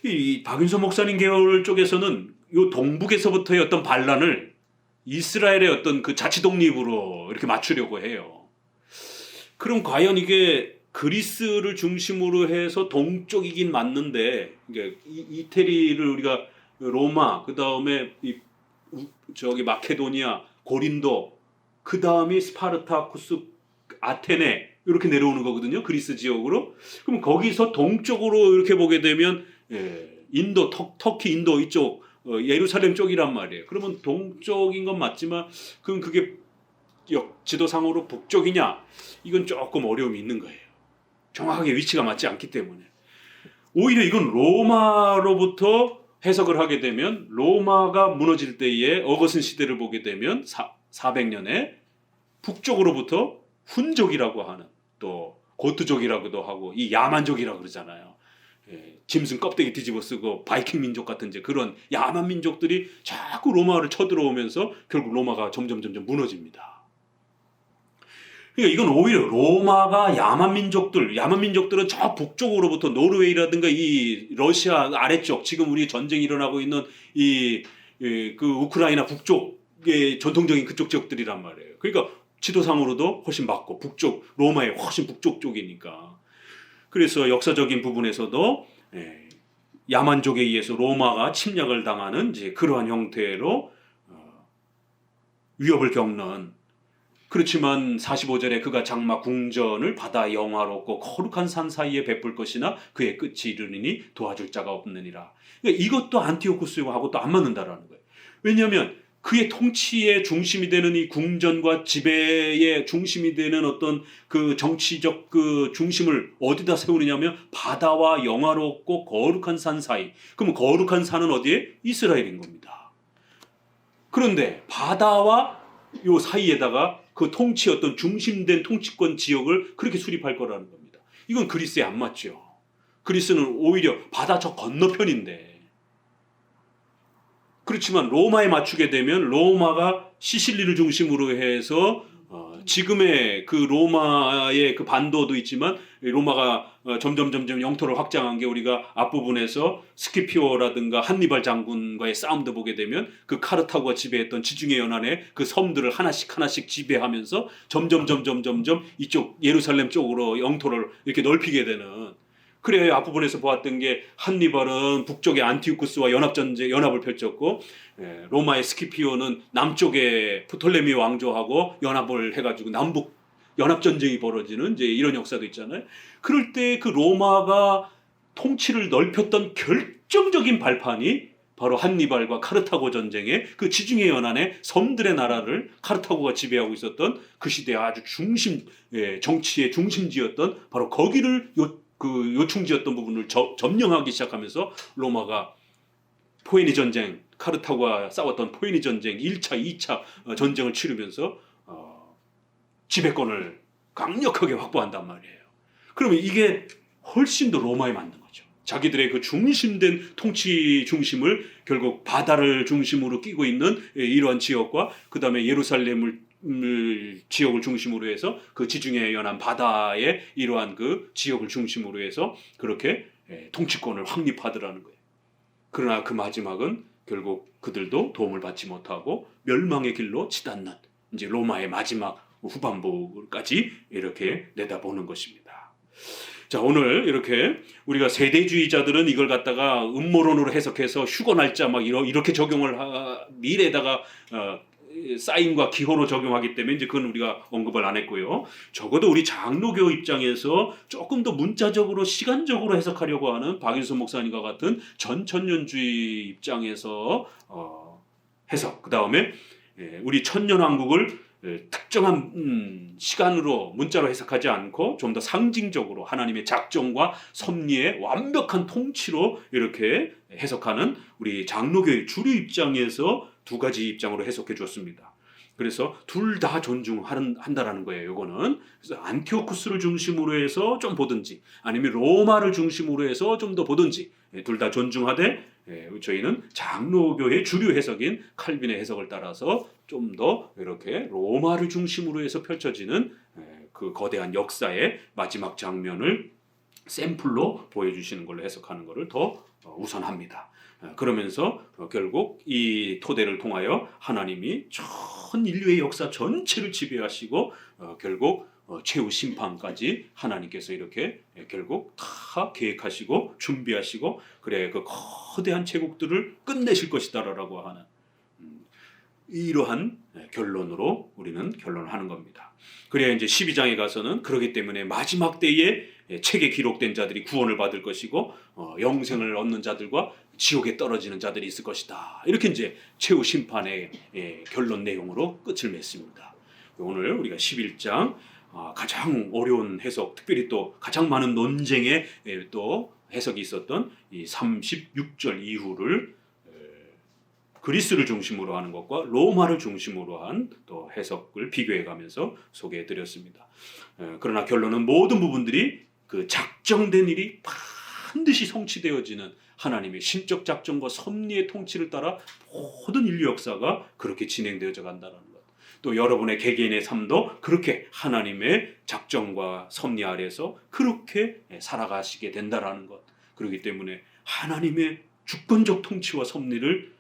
이 박윤서 목사님 계열 쪽에서는 이 동북에서부터의 어떤 반란을 이스라엘의 어떤 그 자치 독립으로 이렇게 맞추려고 해요. 그럼 과연 이게 그리스를 중심으로 해서 동쪽이긴 맞는데 이태리를 우리가 로마 그 다음에 저기 마케도니아 고린도 그 다음이 스파르타쿠스 아테네 이렇게 내려오는 거거든요. 그리스 지역으로. 그럼 거기서 동쪽으로 이렇게 보게 되면 인도 터키 인도 이쪽 예루살렘 쪽이란 말이에요. 그러면 동쪽인 건 맞지만 그럼 그게 지도상으로 북쪽이냐? 이건 조금 어려움이 있는 거예요. 정확하게 위치가 맞지 않기 때문에. 오히려 이건 로마로부터 해석을 하게 되면 로마가 무너질 때에 어거슨 시대를 보게 되면 400년에 북쪽으로부터 훈족이라고 하는 또 고트족이라고도 하고 이 야만족이라고 짐승 껍데기 뒤집어 쓰고 바이킹 민족 같은 이제 그런 야만 민족들이 자꾸 자꾸 로마를 쳐들어오면서 결국 로마가 점점 무너집니다. 그러니까 이건 오히려 로마가 야만 민족들은 저 북쪽으로부터 노르웨이라든가 이 러시아 아래쪽, 지금 우리 전쟁이 일어나고 있는 그 우크라이나 북쪽의 전통적인 그쪽 지역들이란 말이에요. 그러니까 지도상으로도 훨씬 맞고 로마의 훨씬 북쪽 쪽이니까. 그래서 역사적인 부분에서도 야만족에 의해서 로마가 침략을 당하는 이제 그러한 형태로 위협을 겪는, 그렇지만 45절에 그가 장막 궁전을 바다 영화롭고 거룩한 산 사이에 베풀 것이나 그의 끝이 이르리니 도와줄 자가 없느니라. 그러니까 이것도 안티오쿠스하고 또 안 맞는다라는 거예요. 왜냐하면 그의 통치의 중심이 되는 이 궁전과 지배의 중심이 되는 어떤 그 정치적 그 중심을 어디다 세우느냐면 바다와 영화롭고 거룩한 산 사이. 그러면 거룩한 산은 어디에? 이스라엘인 겁니다. 그런데 바다와 요 사이에다가 그 통치 어떤 중심된 통치권 지역을 그렇게 수립할 거라는 겁니다. 이건 그리스에 안 맞죠. 그리스는 오히려 바다 저 건너편인데. 그렇지만 로마에 맞추게 되면 로마가 시실리를 중심으로 해서 지금의 그 로마의 그 반도도 있지만 로마가 점점 영토를 확장한 게 우리가 앞부분에서 스키피오라든가 한니발 장군과의 싸움도 보게 되면 그 카르타고가 지배했던 지중해 연안의 그 섬들을 하나씩 지배하면서 점점 이쪽 예루살렘 쪽으로 영토를 이렇게 넓히게 되는, 그래야 앞부분에서 보았던 게 한니발은 북쪽의 안티오쿠스와 연합을 펼쳤고 로마의 스키피오는 남쪽에 프톨레미 왕조하고 연합을 해가지고 남북 연합전쟁이 벌어지는 이제 이런 역사도 있잖아요. 그럴 때 그 로마가 통치를 넓혔던 결정적인 발판이 바로 한니발과 카르타고 전쟁의 그 지중해 연안의 섬들의 나라를 카르타고가 지배하고 있었던 그 시대의 아주 정치의 중심지였던 바로 거기를 요충지였던 부분을 점령하기 시작하면서 로마가 포에니 전쟁, 카르타고와 싸웠던 포에니 전쟁 1차, 2차 전쟁을 치르면서 지배권을 강력하게 확보한단 말이에요. 그러면 이게 훨씬 더 로마에 맞는 거죠. 자기들의 그 중심된 통치 중심을 결국 바다를 중심으로 끼고 있는 이러한 지역과 그 다음에 예루살렘을 지역을 중심으로 해서 그 지중해 연안 바다의 이러한 그 지역을 중심으로 해서 그렇게 통치권을 확립하더라는 거예요. 그러나 그 마지막은 결국 그들도 도움을 받지 못하고 멸망의 길로 치닫는 이제 로마의 마지막 후반부까지 이렇게 내다보는 것입니다. 자, 오늘 이렇게 우리가 세대주의자들은 이걸 갖다가 음모론으로 해석해서 휴거 날짜 막 이렇게 적용을 미래에다가 사인과 기호로 적용하기 때문에 이제 그건 우리가 언급을 안 했고요. 적어도 우리 장로교 입장에서 조금 더 문자적으로 시간적으로 해석하려고 하는 박일선 목사님과 같은 전천년주의 입장에서 해석, 그 다음에 우리 천년왕국을 특정한 시간으로 문자로 해석하지 않고 좀 더 상징적으로 하나님의 작정과 섭리의 완벽한 통치로 이렇게 해석하는 우리 장로교의 주류 입장에서 두 가지 입장으로 해석해 주었습니다. 그래서 둘 다 존중한다라는 거예요. 이거는 그래서 안티오쿠스를 중심으로 해서 좀 보든지 아니면 로마를 중심으로 해서 좀 더 보든지 둘 다 존중하되 저희는 장로교의 주류 해석인 칼빈의 해석을 따라서 좀 더 이렇게 로마를 중심으로 해서 펼쳐지는 그 거대한 역사의 마지막 장면을 샘플로 보여주시는 걸로 해석하는 것을 더 우선합니다. 그러면서 결국 이 토대를 통하여 하나님이 전 인류의 역사 전체를 지배하시고 결국 최후 심판까지 하나님께서 이렇게 결국 다 계획하시고 준비하시고 그래 그 거대한 제국들을 끝내실 것이다라고 하는 이러한 결론으로 우리는 결론을 하는 겁니다. 그래야 이제 12장에 가서는 그러기 때문에 마지막 때에 책에 기록된 자들이 구원을 받을 것이고 영생을 얻는 자들과 지옥에 떨어지는 자들이 있을 것이다. 이렇게 이제 최후 심판의 결론 내용으로 끝을 맺습니다. 오늘 우리가 11장 가장 어려운 해석, 특별히 또 가장 많은 논쟁의 또 해석이 있었던 이 36절 이후를 그리스를 중심으로 하는 것과 로마를 중심으로 한 또 해석을 비교해가면서 소개해드렸습니다. 그러나 결론은 모든 부분들이 그 작정된 일이 반드시 성취되어지는 하나님의 신적 작정과 섭리의 통치를 따라 모든 인류 역사가 그렇게 진행되어져 간다는 것. 또 여러분의 개개인의 삶도 그렇게 하나님의 작정과 섭리 아래서 그렇게 살아가시게 된다라는 것. 그렇기 때문에 하나님의 주권적 통치와 섭리를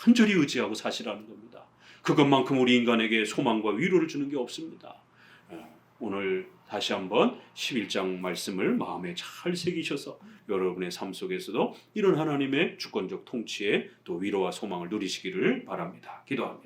간절히 의지하고 사시라는 겁니다. 그것만큼 우리 인간에게 소망과 위로를 주는 게 없습니다. 오늘 다시 한번 11장 말씀을 마음에 잘 새기셔서 여러분의 삶 속에서도 이런 하나님의 주권적 통치에 또 위로와 소망을 누리시기를 바랍니다. 기도합니다.